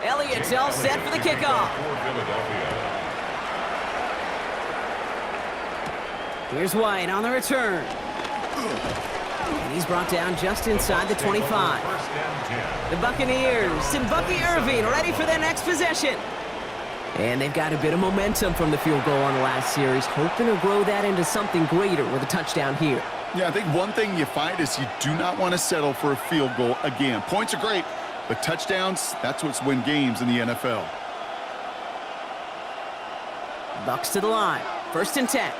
Elliott's all set for the kickoff. Here's White on the return. And he's brought down just inside the 25. The Buccaneers and Bucky Irving ready for their next possession. And they've got a bit of momentum from the field goal on the last series, hoping to grow that into something greater with a touchdown here. Yeah, I think one thing you find is you do not want to settle for a field goal again. Points are great, but touchdowns, that's what's win games in the NFL. Bucks to the line. 1st and 10.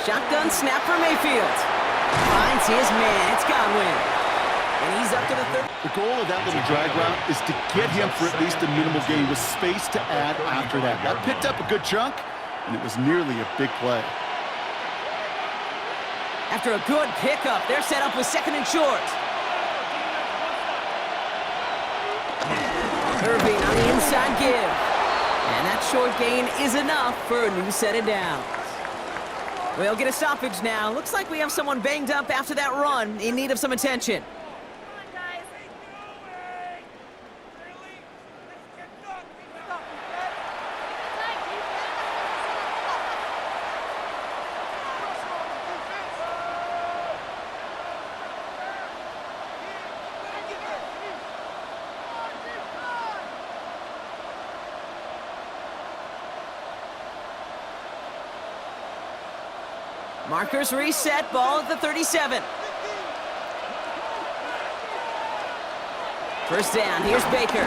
Shotgun snap for Mayfield. Finds his man. It's Godwin. And he's up to the 30. The goal of that little drag route is to get him for at least a minimal gain with space to add after that. That picked up a good chunk, and it was nearly a big play. After a good pickup, they're set up with 2nd and short. Irving on the inside give. And that short gain is enough for a new set of downs. We'll get a stoppage now. Looks like we have someone banged up after that run in need of some attention. Markers reset, ball at the 37. 1st down, here's Baker.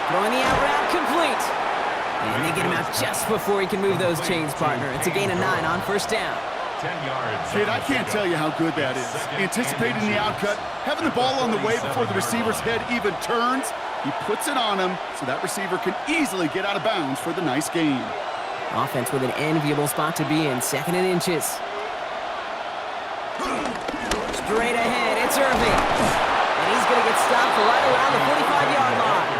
Throwing the out route complete. And they get him out just before he can move those chains, partner. It's a gain of 9 on 1st down. 10 yards. Kid, I can't tell you how good that is. Anticipating the outcut, having the ball on the way before the receiver's head even turns, he puts it on him so that receiver can easily get out of bounds for the nice gain. Offense with an enviable spot to be in, 2nd and inches. Straight ahead, it's Irving. And he's going to get stopped right around the 45-yard line.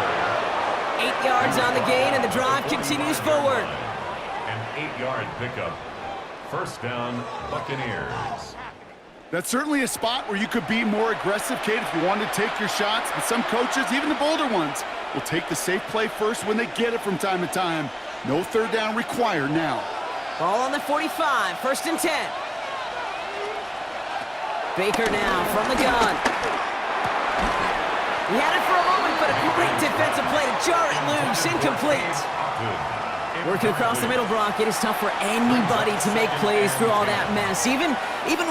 8 yards on the gain, and the drive continues forward. An 8-yard pickup. 1st down, Buccaneers. That's certainly a spot where you could be more aggressive, Kate, if you wanted to take your shots. But some coaches, even the bolder ones, will take the safe play first when they get it from time to time. No 3rd down required now. Ball on the 45, 1st and 10. Baker now from the gun. He had it for a moment, but a great defensive play to jar it loose, incomplete. Working across the middle, Brock, it is tough for anybody to make plays through all that mess, even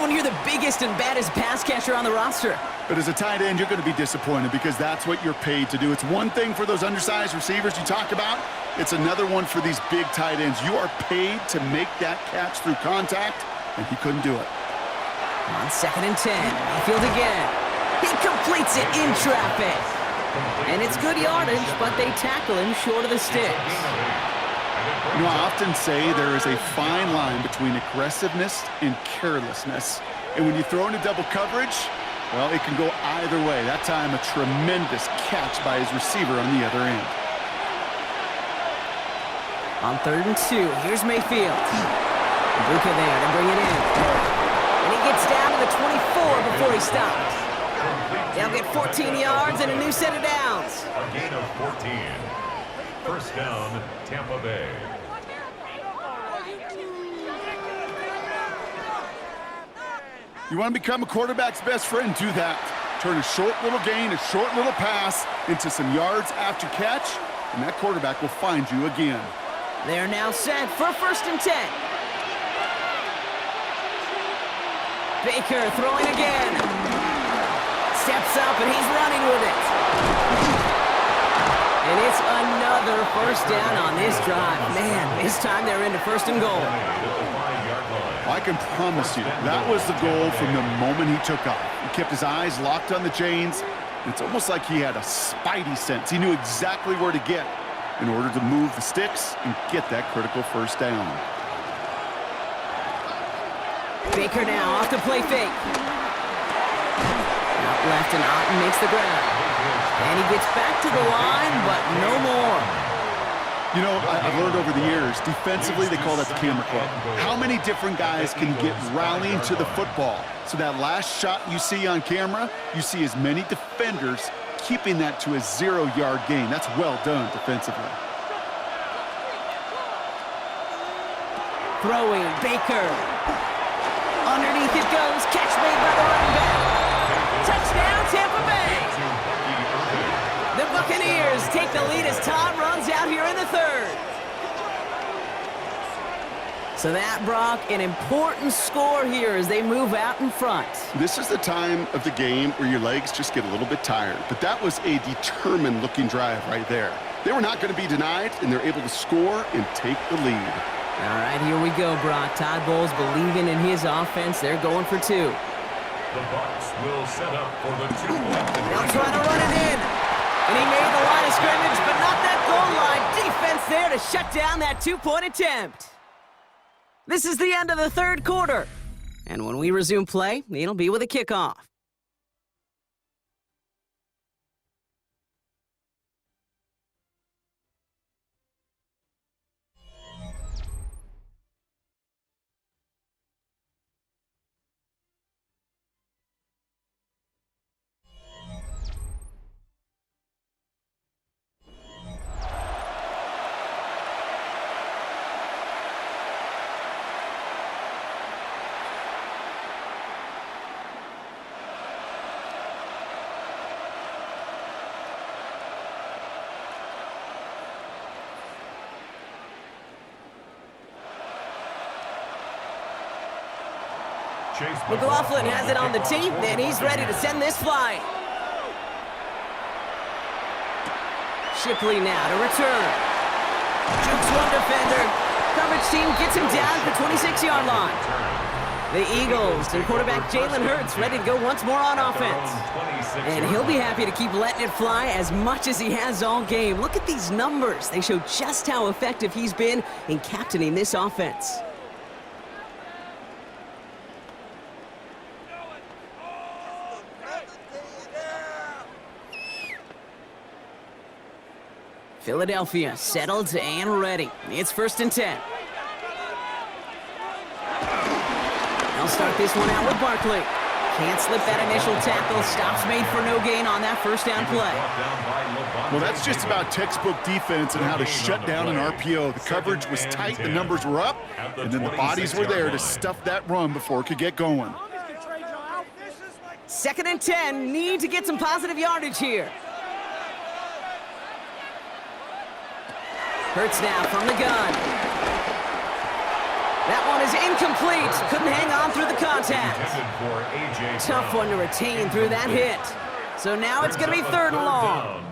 when you're the biggest and baddest pass catcher on the roster. But as a tight end, you're going to be disappointed because that's what you're paid to do. It's one thing for those undersized receivers you talk about. It's another one for these big tight ends. You are paid to make that catch through contact, and he couldn't do it. On 2nd and 10, Mayfield again. He completes it in traffic. And it's good yardage, but they tackle him short of the sticks. You know, I often say there is a fine line between aggressiveness and carelessness. And when you throw into double coverage, well, it can go either way. That time, a tremendous catch by his receiver on the other end. On 3rd and 2, here's Mayfield. Buca there to bring it in. And he gets down to the 24 before he stops. They'll get 14 yards and a new set of downs. A gain of 14. 1st down, Tampa Bay. You want to become a quarterback's best friend? Do that. Turn a short little gain, a short little pass into some yards after catch, and that quarterback will find you again. They're now set for 1st and 10. Baker throwing again. Steps up, and he's running with it. And it's another 1st down on this drive. Man, this time they're into 1st and goal. I can promise you, that was the goal from the moment he took off. He kept his eyes locked on the chains. It's almost like he had a spidey sense. He knew exactly where to get in order to move the sticks and get that critical 1st down. Baker now off to play fake. Out left, and Otten makes the grab. And he gets back to the line, but no more. You know, I've learned over the years, defensively, they call that the camera club. How many different guys can get rallying to the football? So that last shot you see on camera, you see as many defenders keeping that to a 0-yard gain. That's well done defensively. Throwing, Baker. Underneath it goes, catch made by the running back. Touchdown, Tampa Bay. The Buccaneers take the lead as So that, Brock, an important score here as they move out in front. This is the time of the game where your legs just get a little bit tired. But that was a determined-looking drive right there. They were not going to be denied, and they're able to score and take the lead. All right, here we go, Brock. Todd Bowles believing in his offense. They're going for two. The Bucs will set up for the 2-point conversion. They'll try to run it in. And he made the line of scrimmage, but not that goal line. Defense there to shut down that two-point attempt. This is the end of the third quarter. And when we resume play, it'll be with a kickoff. McLaughlin has it on the tee, and he's ready to send this flying. Shipley now to return. Jukes one defender. Coverage team gets him down at the 26-yard line. The Eagles and quarterback Jalen Hurts ready to go once more on offense. And he'll be happy to keep letting it fly as much as he has all game. Look at these numbers. They show just how effective he's been in captaining this offense. Philadelphia settled and ready. It's 1st and 10. They'll start this one out with Barkley. Can't slip that initial tackle. Stops made for no gain on that first down play. Well, that's just about textbook defense and how to shut down an RPO. The coverage was tight, the numbers were up, and then the bodies were there to stuff that run before it could get going. 2nd and 10. Need to get some positive yardage here. Hurts now from the gun. That one is incomplete. Couldn't hang on through the contact. Tough one to retain through that hit. So now it's going to be 3rd and long.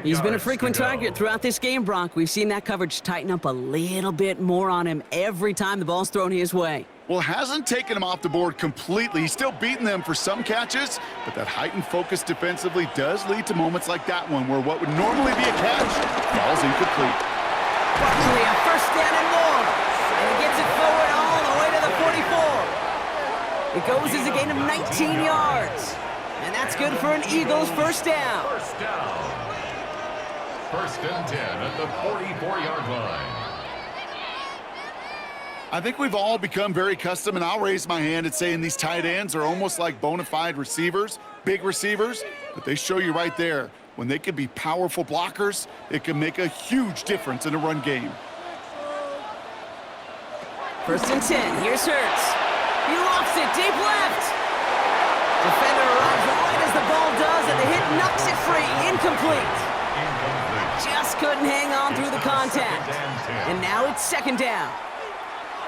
He's been a frequent target throughout this game, Brock. We've seen that coverage tighten up a little bit more on him every time the ball's thrown his way. Well, hasn't taken him off the board completely. He's still beating them for some catches, but that heightened focus defensively does lead to moments like that one where what would normally be a catch falls incomplete. Barkley, a 1st down and more. And he gets it forward all the way to the 44. It goes as a gain of 19 yards. And that's good for an Eagles 1st down. 1st and 10 at the 44-yard line. I think we've all become very accustomed, and I'll raise my hand at saying these tight ends are almost like bona fide receivers, big receivers, but they show you right there. When they can be powerful blockers, it can make a huge difference in a run game. 1st and 10. Here's Hurts. He lofts it deep left. Defender arrives right as the ball does, and the hit knocks it free. Incomplete. Just couldn't hang on through the contact. And now it's 2nd down.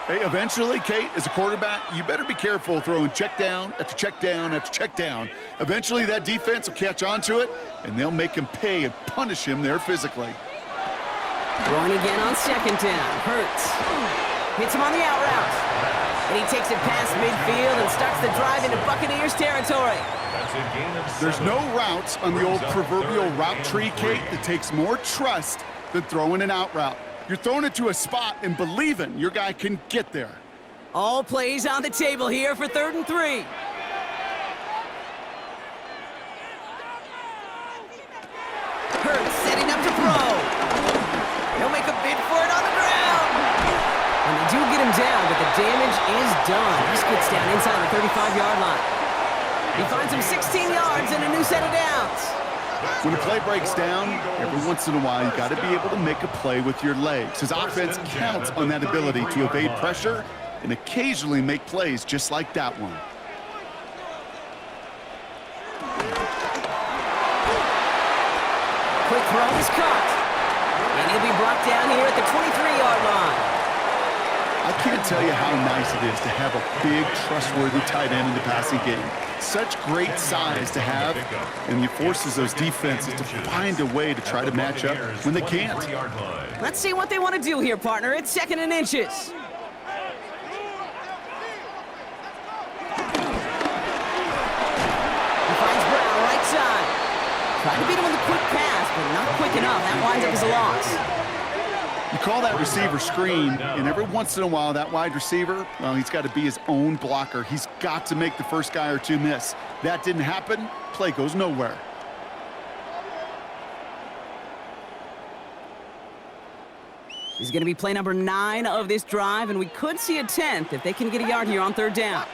Hey, eventually, Kate, as a quarterback, you better be careful throwing check down after check down after check down. Eventually, that defense will catch on to it, and they'll make him pay and punish him there physically. Throwing again on 2nd down. Hurts. Hits him on the out route. And he takes it past midfield and starts the drive into Buccaneers territory. There's no routes on the old proverbial route tree, Kate, that takes more trust than throwing an out route. You're throwing it to a spot and believing your guy can get there. All plays on the table here for 3rd and 3. Hurts setting up to throw. He'll make a bid for it on the ground. And they do get him down, but the damage is done. He gets down inside the 35-yard line. He finds him 16 yards and a new set of downs. When a play breaks down, every once in a while, you got to be able to make a play with your legs. His offense counts on that ability to evade pressure and occasionally make plays just like that one. Quick throw is caught. And he'll be brought down here at the 23-yard line. I can't tell you how nice it is to have a big, trustworthy tight end in the passing game. Such great size to have, and he forces those defenses to find a way to try to match up when they can't. Let's see what they want to do here, partner. It's 2nd and inches. He finds Brown right side. Trying to beat him with a quick pass, but not quick enough. That winds up as a loss. You call that receiver screen, and every once in a while, that wide receiver, well, he's got to be his own blocker. He's got to make the first guy or two miss. That didn't happen. Play goes nowhere. He's going to be play number 9 of this drive, and we could see a 10th if they can get a yard here on 3rd down.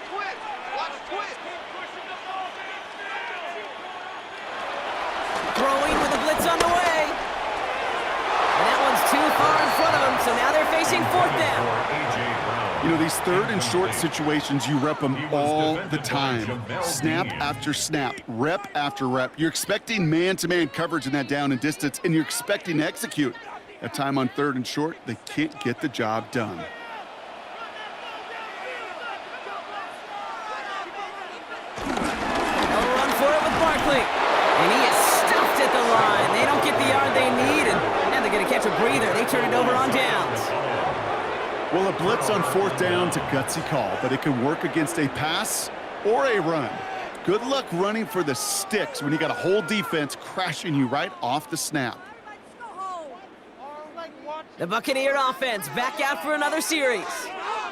Throwing with a blitz on the way. And that one's too far in front of him, so now they're facing 4th down. You know, these 3rd and short situations, you rep them all the time. Snap after snap, rep after rep. You're expecting man-to-man coverage in that down and distance, and you're expecting to execute. That time on 3rd and short, they can't get the job done. They'll run for it with Barkley. And he is stuffed at the line. They don't get the yard they need, and now they're going to catch a breather. They turn it over on downs. Well, a blitz on 4th down's a gutsy call, but it can work against a pass or a run. Good luck running for the sticks when you got a whole defense crashing you right off the snap. The Buccaneer offense back out for another series.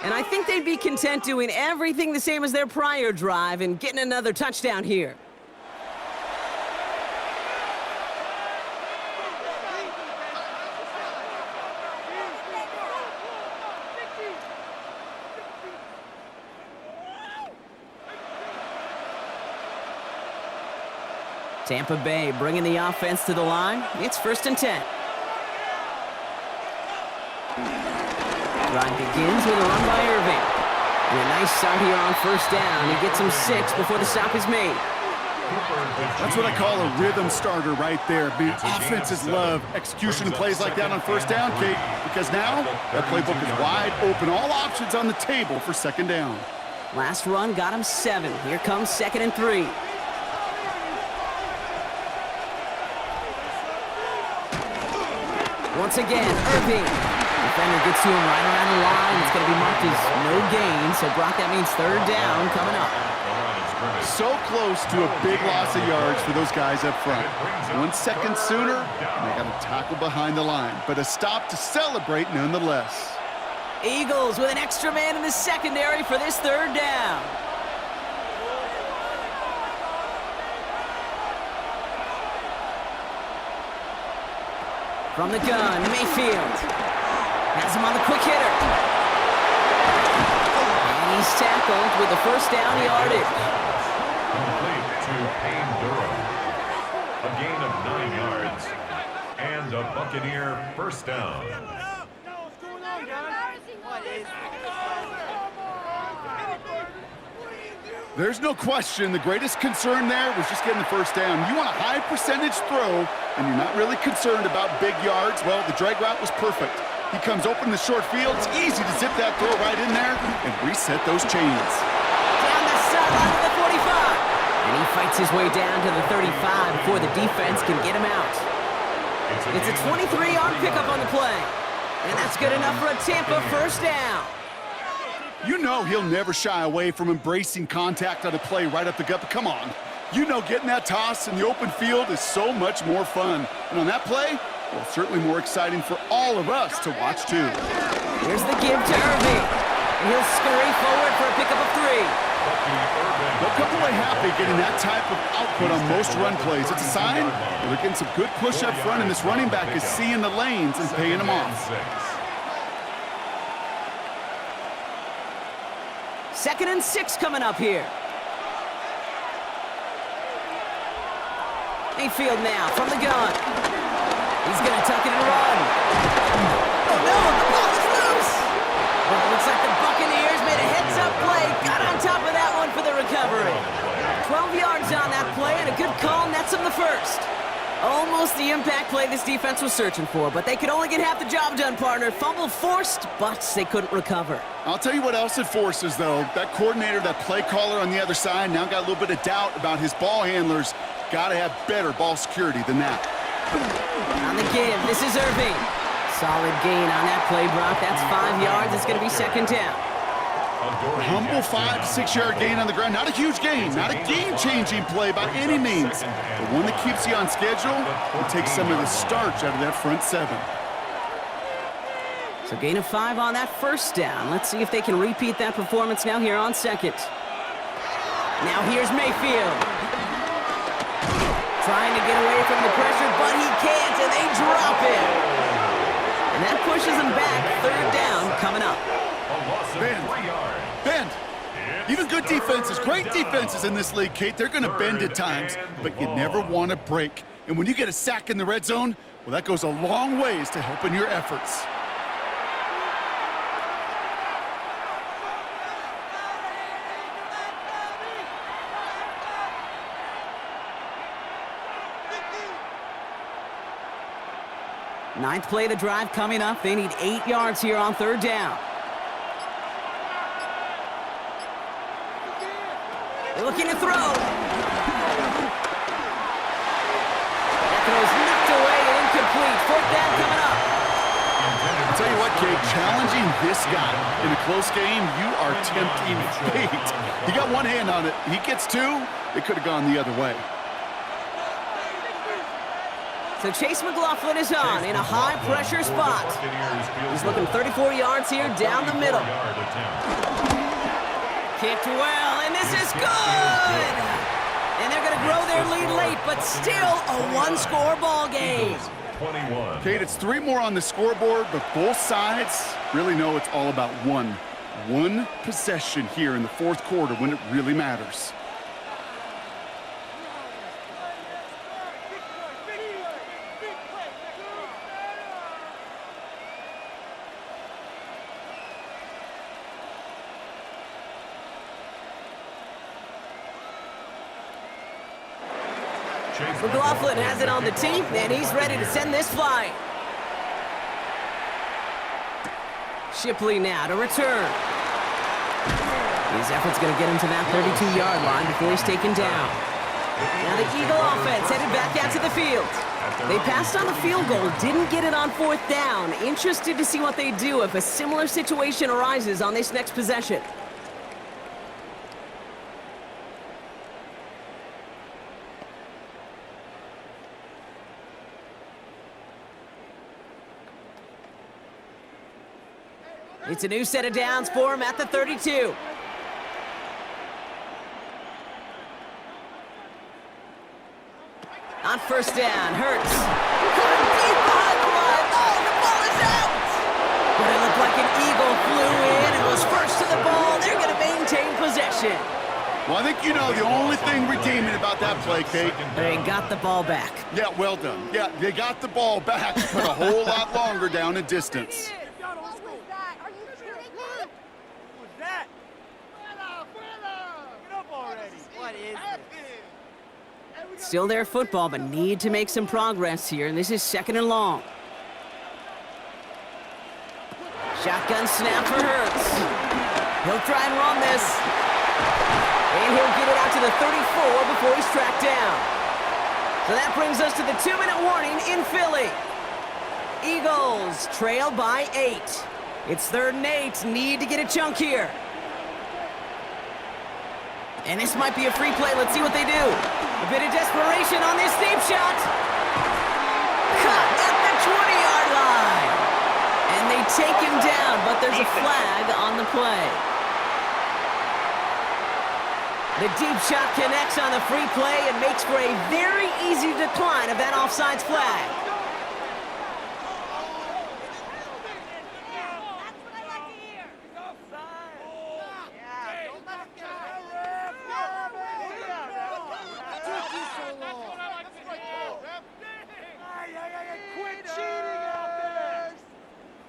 And I think they'd be content doing everything the same as their prior drive and getting another touchdown here. Tampa Bay bringing the offense to the line. It's 1st and 10. Drive begins with a run by Irving. And a nice start here on 1st down. He gets him 6 before the stop is made. That's what I call a rhythm starter right there. Man, offenses love execution plays like that on 1st down, Kate, because now that playbook is wide open. All options on the table for 2nd down. Last run got him 7. Here comes 2nd and 3. Once again, Irving. Defender gets to him right around the line. It's going to be marked as no gain. So, Brock, that means 3rd down coming up. So close to a big loss of yards for those guys up front. 1 second sooner, and they got a tackle behind the line. But a stop to celebrate nonetheless. Eagles with an extra man in the secondary for this 3rd down. From the gun, Mayfield. Has him on the quick hitter. And he's tackled with the 1st down yardage. Complete to Payne Durham. A gain of 9 yards. And a Buccaneer 1st down. There's no question the greatest concern there was just getting the 1st down. You want a high percentage throw, and you're not really concerned about big yards. Well, the drag route was perfect. He comes open the short field. It's easy to zip that throw right in there and reset those chains. Down the sideline to the 45. And he fights his way down to the 35 before the defense can get him out. It's a 23-yard pickup on the play. And that's good enough for a Tampa 1st down. You know he'll never shy away from embracing contact on a play right up the gut, but come on. You know getting that toss in the open field is so much more fun. And on that play, well, certainly more exciting for all of us to watch, too. Here's the give to Irving. And he'll scurry forward for a pickup of 3. They'll come away happy getting that type of output on most run plays. It's a sign that they're getting some good push up front, and this running back is seeing the lanes and paying them off. 2nd and 6 coming up here. Mayfield now from the gun. He's going to tuck it and run. Oh, no, the ball is loose. Well, it looks like the Buccaneers made a heads-up play. Got on top of that one for the recovery. 12 yards on that play, and a good call nets him the 1st. Almost the impact play this defense was searching for, but they could only get half the job done, partner. Fumble forced, but they couldn't recover. I'll tell you what else it forces, though. That coordinator, that play caller on the other side, now got a little bit of doubt about his ball handlers. Got to have better ball security than that. On the give, this is Irving. Solid gain on that play, Brock. That's 5 yards. It's going to be second down. Humble 5 to 6 yard gain on the ground. Not a huge gain, not a game-changing play by any means, but one that keeps you on schedule and takes some of the starch out of that front seven. So gain of 5 on that first down. Let's see if they can repeat that performance now here on second. Now here's Mayfield. Trying to get away from the pressure, but he can't, and they drop it. And that pushes them back. Third down coming up. Bend. Even good defenses, great defenses in this league, Kate, they're going to bend at times, but you never want to break. And when you get a sack in the red zone, well, that goes a long ways to helping your efforts. Ninth play of the drive coming up. They need 8 yards here on third down. They're looking to throw. That throw's knocked away and incomplete. Fourth down coming up. I'll tell you what, Kate, challenging this guy in a close game, you are tempting fate. He got one hand on it. He gets two. It could have gone the other way. So Chase McLaughlin is on in a high-pressure spot. He's looking 34 yards here down the middle. Kicked well, and this is good! And they're going to grow their lead late, but still a one-score ball game. Kate, it's 3 more on the scoreboard, but both sides really know it's all about one possession here in the fourth quarter when it really matters. McLaughlin has it on the tee, and he's ready to send this flying. Shipley now to return. His effort's going to get him to that 32-yard line before he's taken down. Now the Eagle offense headed back out to the field. They passed on the field goal, didn't get it on fourth down. Interested to see what they do if a similar situation arises on this next possession. It's a new set of downs for him at the 32. On first down, Hurts. Caught deep behind the line. Oh, the ball is out! But it looked like an Eagle flew in and was first to the ball. They're going to maintain possession. Well, I think you know the only thing redeeming about that play, Kate. They got the ball back. Yeah, well done. Yeah, they got the ball back, but a whole lot longer down in distance. Still their football, but need to make some progress here, and this is second and long. Shotgun snap for Hurts. He'll try and run this. And he'll get it out to the 34 before he's tracked down. So that brings us to the 2-minute warning in Philly. Eagles trail by 8. It's 3rd and 8. Need to get a chunk here. And this might be a free play. Let's see what they do. A bit of desperation on this deep shot. Cut at the 20-yard line. And they take him down, but there's a flag on the play. The deep shot connects on the free play and makes for a very easy decline of that offsides flag.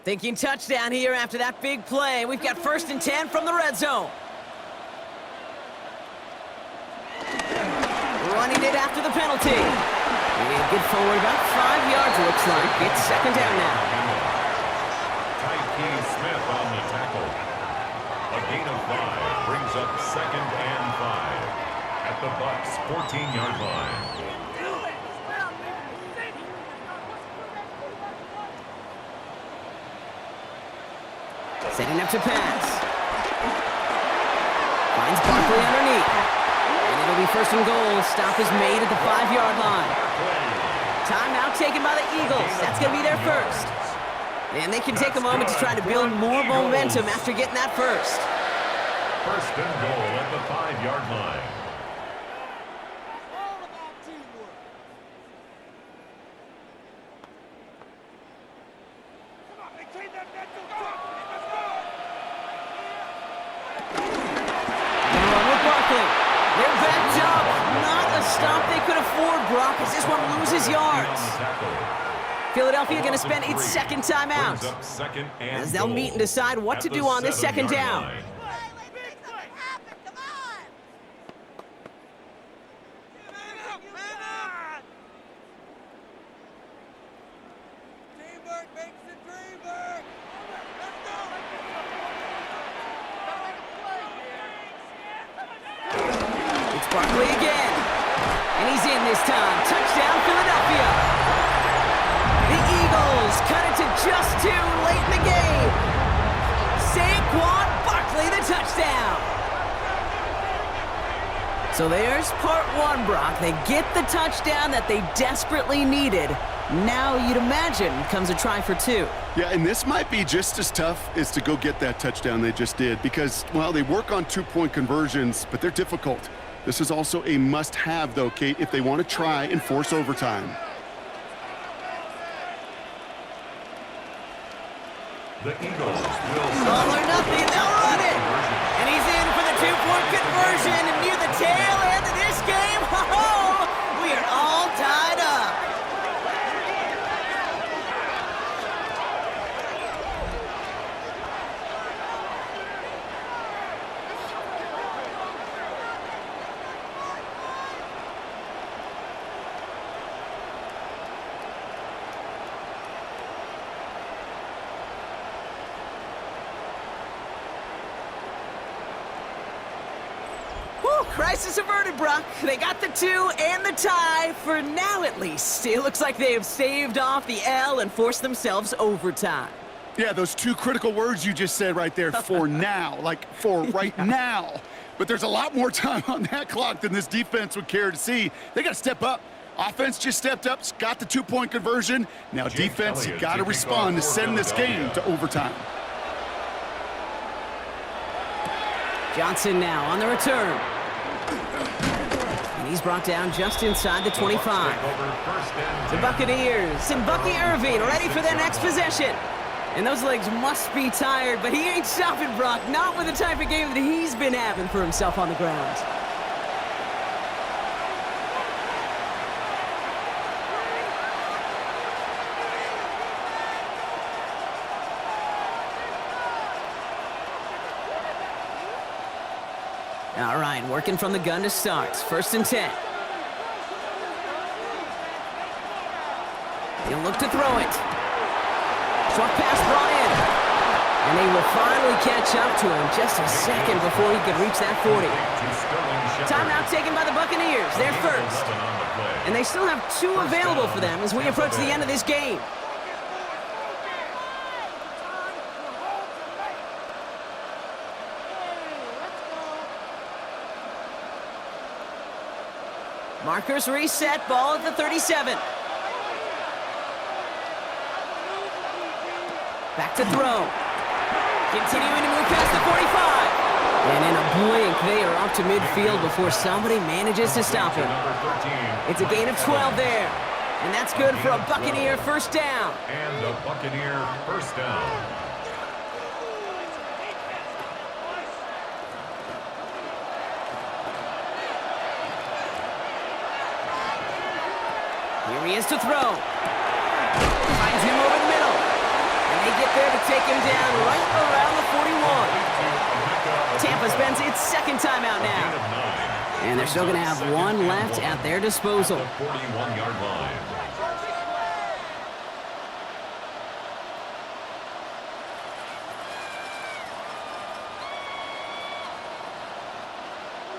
Thinking touchdown here after that big play. We've got 1st and 10 from the red zone. Running it after the penalty. And get forward about 5 yards, looks like. It's second down now. Tyke Smith on the tackle. A gain of 5 brings up second and 5 at the Bucs' 14-yard line. Setting up to pass. Finds Barkley underneath. And it'll be first and goal. Stop is made at the 5-yard line. Timeout taken by the Eagles. That's going to be their first. And they can take a moment to try to build more momentum after getting that first. First and goal at the 5-yard line. Philadelphia going to spend its second timeout as they'll meet and decide what to do on this second down. It's Barkley again, and he's in this time. Touchdown, Philadelphia. Cut it to just 2 late in the game. Saquon Barkley, the touchdown. So there's part 1, Brock. They get the touchdown that they desperately needed. Now you'd imagine comes a try for 2. Yeah, and this might be just as tough as to go get that touchdown they just did because, well, they work on 2-point conversions, but they're difficult. This is also a must-have, though, Kate, if they want to try and force overtime. The Eagles will... All or nothing, they'll run it! And he's in for the 2-point conversion, and near the tail end of this game, ho-ho! We are all tied up. Crisis averted, Brock. They got the 2 and the tie, for now at least. It looks like they have saved off the L and forced themselves overtime. Yeah, those 2 critical words you just said right there, for now, like for right now. But there's a lot more time on that clock than this defense would care to see. They got to step up. Offense just stepped up, got the 2-point conversion. Now defense, you got to respond to send this game to overtime. Johnson now on the return. And he's brought down just inside the 25. The Buccaneers and Bucky Irving ready for their next possession. And those legs must be tired, but he ain't stopping, Brock. Not with the type of game that he's been having for himself on the ground. All right, working from the gun to start. First and 10. He'll look to throw it. Short pass brought in. And they will finally catch up to him just a second before he could reach that 40. Timeout taken by the Buccaneers. They're first. And they still have 2 available for them as we approach the end of this game. Markers reset, ball at the 37. Back to throw. Continuing to move past the 45. And in a blink, they are off to midfield before somebody manages to stop him. It's a gain of 12 there. And that's good for a Buccaneer first down. And a Buccaneer first down. Here he is to throw. Finds him over the middle. And they get there to take him down right around the 41. Tampa spends its second timeout now. And they're still going to have one left at their disposal. At the 41-yard line.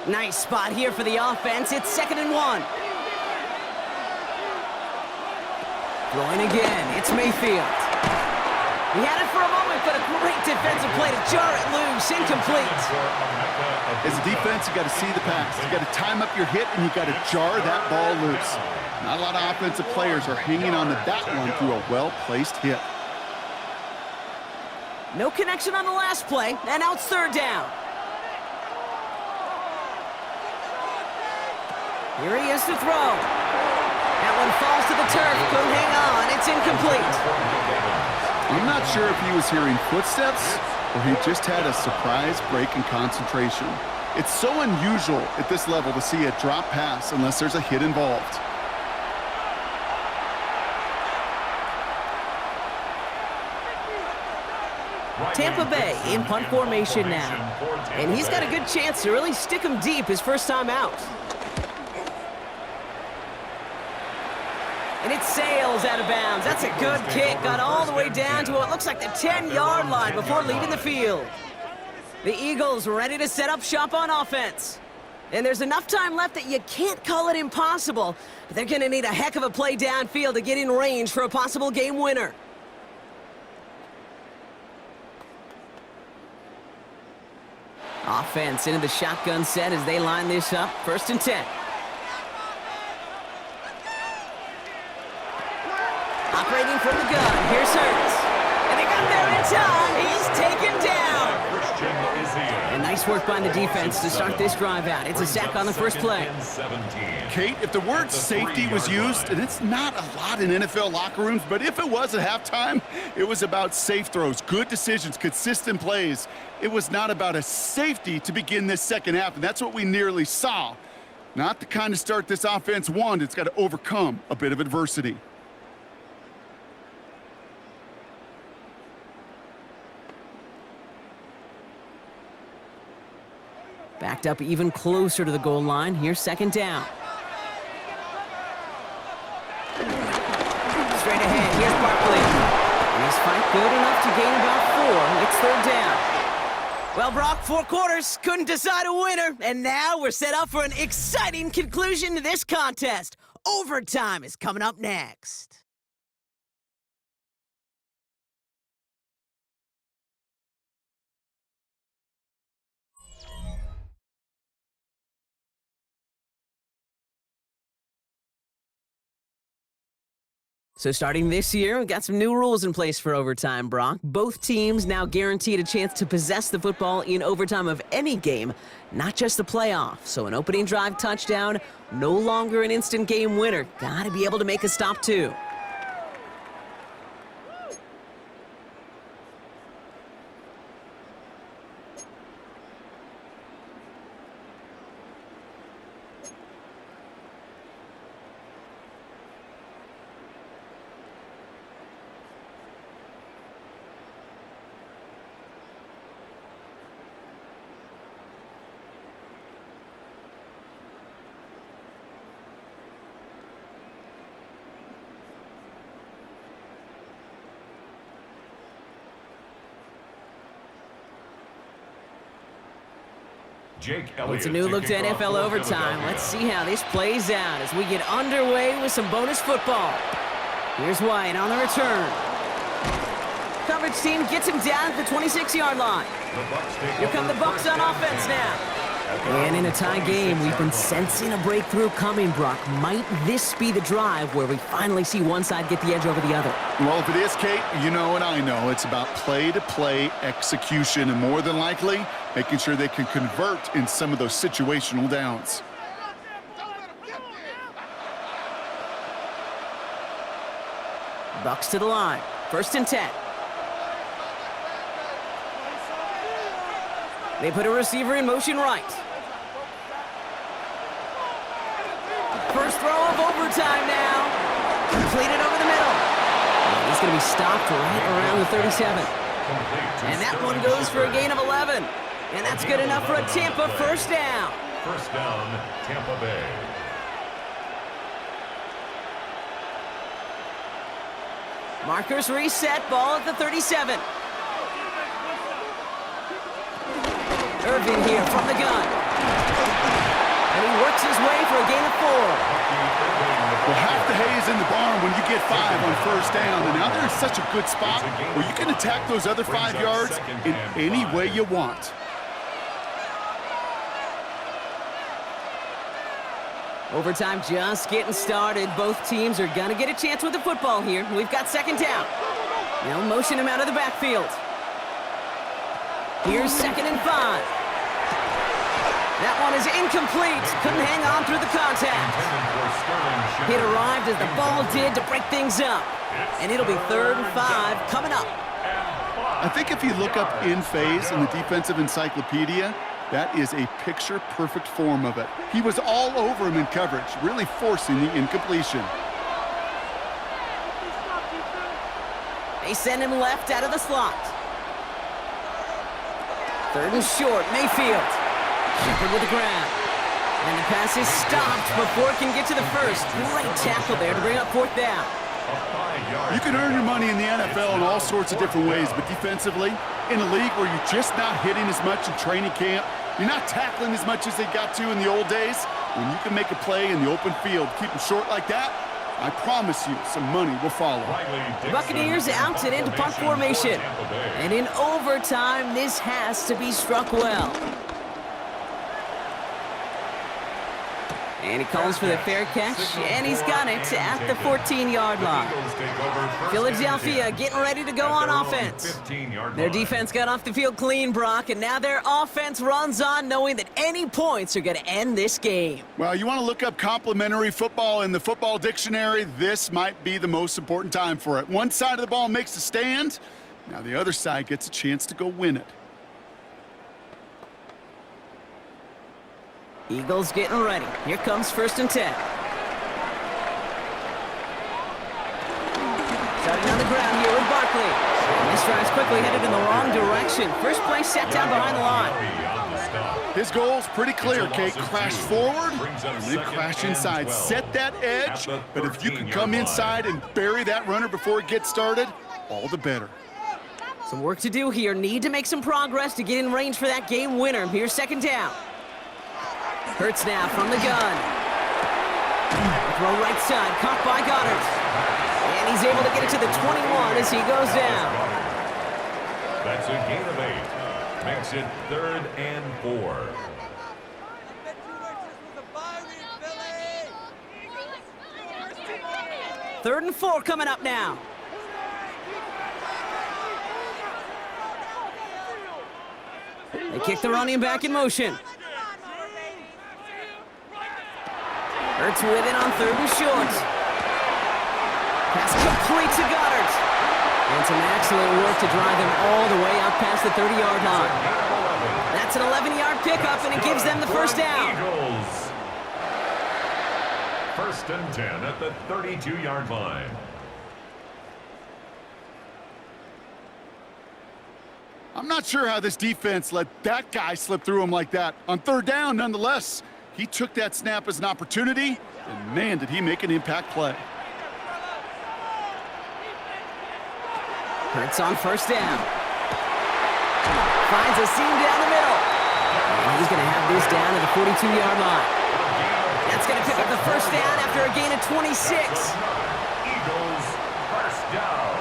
Nice spot here for the offense. It's 2nd and 1. Throwing again. It's Mayfield. He had it for a moment, but a great defensive play to jar it loose. Incomplete. As a defense, you got to see the pass. You got to time up your hit, and you got to jar that ball loose. Not a lot of offensive players are hanging on to that one through a well-placed hit. No connection on the last play, and now it's 3rd down. Here he is to throw. That one falls to the turf. Couldn't hang on. It's incomplete. I'm not sure if he was hearing footsteps or he just had a surprise break in concentration. It's so unusual at this level to see a drop pass unless there's a hit involved. Tampa Bay in punt formation now. And he's got a good chance to really stick him deep his first time out. And it sails out of bounds. That's a good kick. Got all the way down to what looks like the 10-yard line before leaving the field. The Eagles ready to set up shop on offense. And there's enough time left that you can't call it impossible. But they're going to need a heck of a play downfield to get in range for a possible game winner. Offense into the shotgun set as they line this up. 1st and 10. Operating from the gun. Here's Hurts. And they got there in time. He's taken down. And nice work by the defense to start this drive out. It's a sack on the first play. Kate, if the word safety was used, and it's not a lot in NFL locker rooms, but if it was at halftime, it was about safe throws, good decisions, consistent plays. It was not about a safety to begin this second half, and that's what we nearly saw. Not the kind of start this offense wanted. It's got to overcome a bit of adversity. Backed up even closer to the goal line. Here's 2nd down. Straight ahead. Here's Barkley. And his fight good enough to gain about 4. It's 3rd down. Well, Brock, 4 quarters. Couldn't decide a winner. And now we're set up for an exciting conclusion to this contest. Overtime is coming up next. So starting this year, we've got some new rules in place for overtime, Brock. Both teams now guaranteed a chance to possess the football in overtime of any game, not just the playoff. So an opening drive touchdown, no longer an instant game winner. Got to be able to make a stop, too. Well, it's a new look to NFL overtime. Let's see how this plays out as we get underway with some bonus football. Here's White on the return. Coverage team gets him down at the 26-yard line. Here come the Bucs on offense now. And in a tie game, we've been sensing a breakthrough coming, Brock. Might this be the drive where we finally see one side get the edge over the other? Well, if it is, Kate, you know and I know it's about play-to-play execution, and more than likely, making sure they can convert in some of those situational downs. Bucs to the line. 1st and 10. They put a receiver in motion right. First throw of overtime now. Completed over the middle. And he's going to be stopped right around the 37. And that one goes for a gain of 11. And that's good enough for a Tampa 1st down. First down, Tampa Bay. Markers reset, ball at the 37. Irvin here from the gun. And he works his way for a gain of 4. Well, half the hay is in the barn when you get 5 on first down. And now they're in such a good spot where you can attack those other 5 yards in any way you want. Overtime just getting started. Both teams are going to get a chance with the football here. We've got second down. Now motion him out of the backfield. Here's 2nd and 5. That one is incomplete. Couldn't hang on through the contact. It arrived as the ball did to break things up. And it'll be 3rd and 5 coming up. I think if you look up in phase in the defensive encyclopedia, that is a picture-perfect form of it. He was all over him in coverage, really forcing the incompletion. They send him left out of the slot. 3rd and short, Mayfield. Shepard with the grab. And the pass is stopped before it can get to the first. Great tackle there to bring up 4th down. You can earn your money in the NFL in all sorts of different ways, but defensively, in a league where you're just not hitting as much in training camp, you're not tackling as much as they got to in the old days, when you can make a play in the open field, keep them short like that, I promise you some money will follow. The Buccaneers out and into punt formation. And in overtime, this has to be struck well. And he calls for the fair catch, and he's got it at the 14-yard line. Philadelphia getting ready to go on offense. Their defense got off the field clean, Brock, and now their offense runs on knowing that any points are going to end this game. Well, you want to look up complimentary football in the football dictionary, this might be the most important time for it. One side of the ball makes a stand, now the other side gets a chance to go win it. Eagles getting ready. Here comes 1st and 10. Starting on the ground here with Barkley. This drive's quickly headed in the wrong direction. First play set down behind the line. His goal's pretty clear, Kate. Crash forward and then crash inside. Set that edge, but if you can come inside and bury that runner before it gets started, all the better. Some work to do here. Need to make some progress to get in range for that game winner. Here's 2nd down. Hurts now from the gun. Throw right side, caught by Goddard. And he's able to get it to the 21 as he goes down. That's a gain of 8. Makes it 3rd and 4. Third and 4 coming up now. They kick the running back in motion. Hurts with it on 3rd and short. Pass complete to Goddard. And some excellent work to drive them all the way up past the 30-yard line. That's an 11-yard pickup, and it gives them the first down. Eagles. 1st and 10 at the 32-yard line. I'm not sure how this defense let that guy slip through him like that. On 3rd down, nonetheless, he took that snap as an opportunity, and man, did he make an impact play. Hurts on 1st down. Finds a seam down the middle. And he's going to have this down to the 42-yard line. That's going to pick up the first down after a gain of 26. Eagles, first down.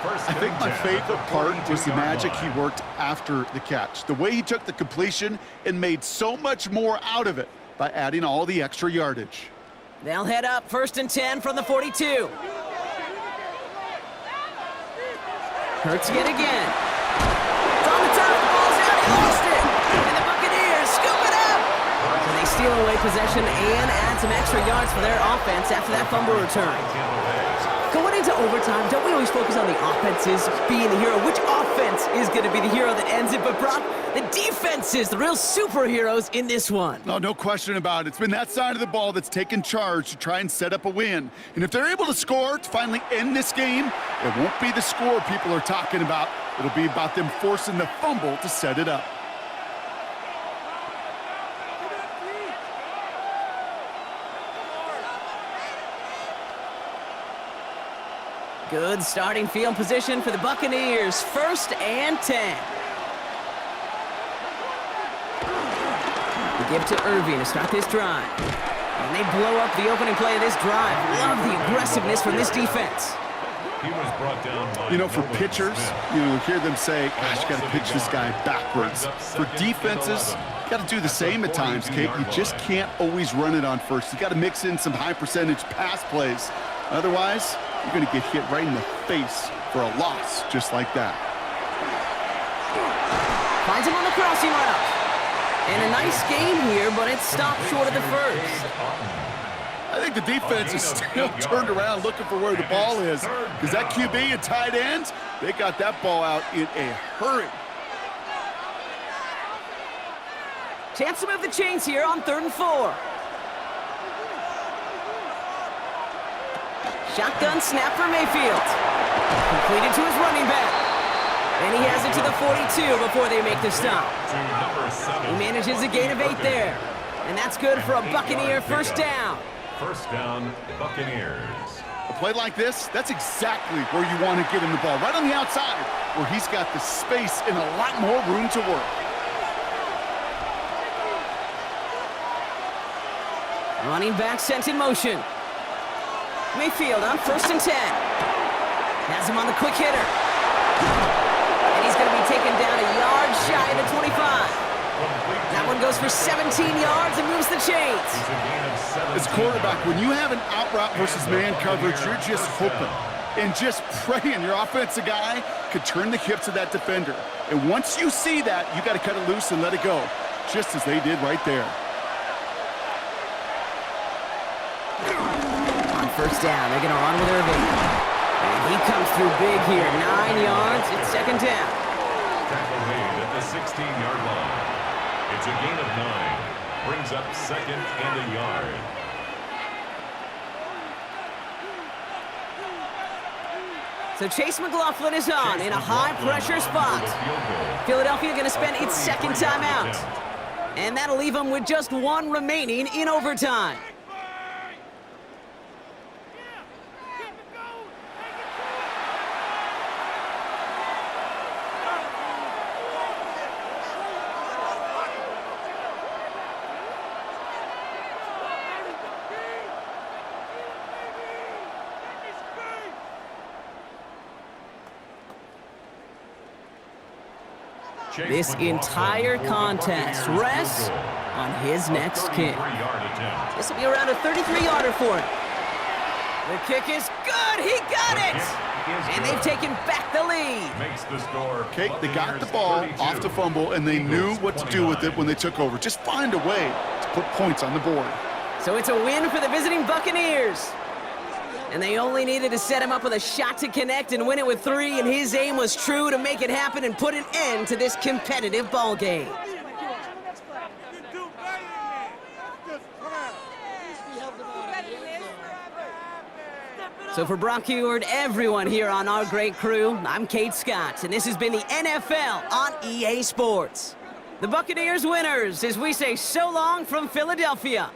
I think my favorite part was the magic he worked after the catch. The way he took the completion and made so much more out of it by adding all the extra yardage. They'll head up 1st and 10 from the 42. Hurts yet again. It's on the turf, the ball's out, he lost it. And the Buccaneers scoop it up. So they steal away possession and add some extra yards for their offense after that fumble return. Going into overtime, don't we always focus on the offenses being the hero? Which offense is going to be the hero that ends it? But Brock, the defenses, the real superheroes in this one. No question about it. It's been that side of the ball that's taken charge to try and set up a win. And if they're able to score to finally end this game, it won't be the score people are talking about. It'll be about them forcing the fumble to set it up. Good starting field position for the Buccaneers. 1st and 10. They give it to Irving to start this drive. And they blow up the opening play of this drive. Love the aggressiveness from this defense. He was brought down by You know, for pitchers, you hear them say, gosh, you got to pitch this guy backwards. For defenses, you got to do the same at times, Kate. You just can't always run it on first. You got to mix in some high-percentage pass plays. Otherwise, you're going to get hit right in the face for a loss just like that. Finds him on the crossing route. And a nice game here, but it stopped short of the first. I think the defense is still turned around looking for where the ball is, because that QB and tight ends, they got that ball out in a hurry. Chance to move the chains here on 3rd and 4. Shotgun snap for Mayfield. Completed to his running back. And he has it to the 42 before they make the stop. He manages a gain of 8 there. And that's good for a Buccaneer 1st down. 1st down, Buccaneers. A play like this, that's exactly where you want to get him the ball, right on the outside, where he's got the space and a lot more room to work. Running back sent in motion. Mayfield on 1st and 10. Has him on the quick hitter. And he's going to be taken down a yard shy of the 25. That one goes for 17 yards and moves the chains. As quarterback, when you have an out route versus man coverage, you're just hoping and just praying your offensive guy could turn the hips of that defender. And once you see that, you got to cut it loose and let it go, just as they did right there. On 1st down, they're going to run with Irving. And he comes through big here. 9 yards. It's 2nd down. Tackle made at the 16-yard line. It's a gain of 9. Brings up 2nd and a yard. So Chase McLaughlin is on in a high-pressure spot. Philadelphia going to spend its 2nd timeout. And that'll leave them with just 1 remaining in overtime. This entire contest rests on his next kick. This will be around a 33-yarder for him. The kick is good. He got it. And they've taken back the lead. Makes the score. Okay, they got the ball off the fumble, and they knew what to do with it when they took over. Just find a way to put points on the board. So it's a win for the visiting Buccaneers. And they only needed to set him up with a shot to connect and win it with 3, and his aim was true to make it happen and put an end to this competitive ball game. So for Brock Eward, everyone here on our great crew, I'm Kate Scott, and this has been the NFL on EA Sports. The Buccaneers winners as we say so long from Philadelphia.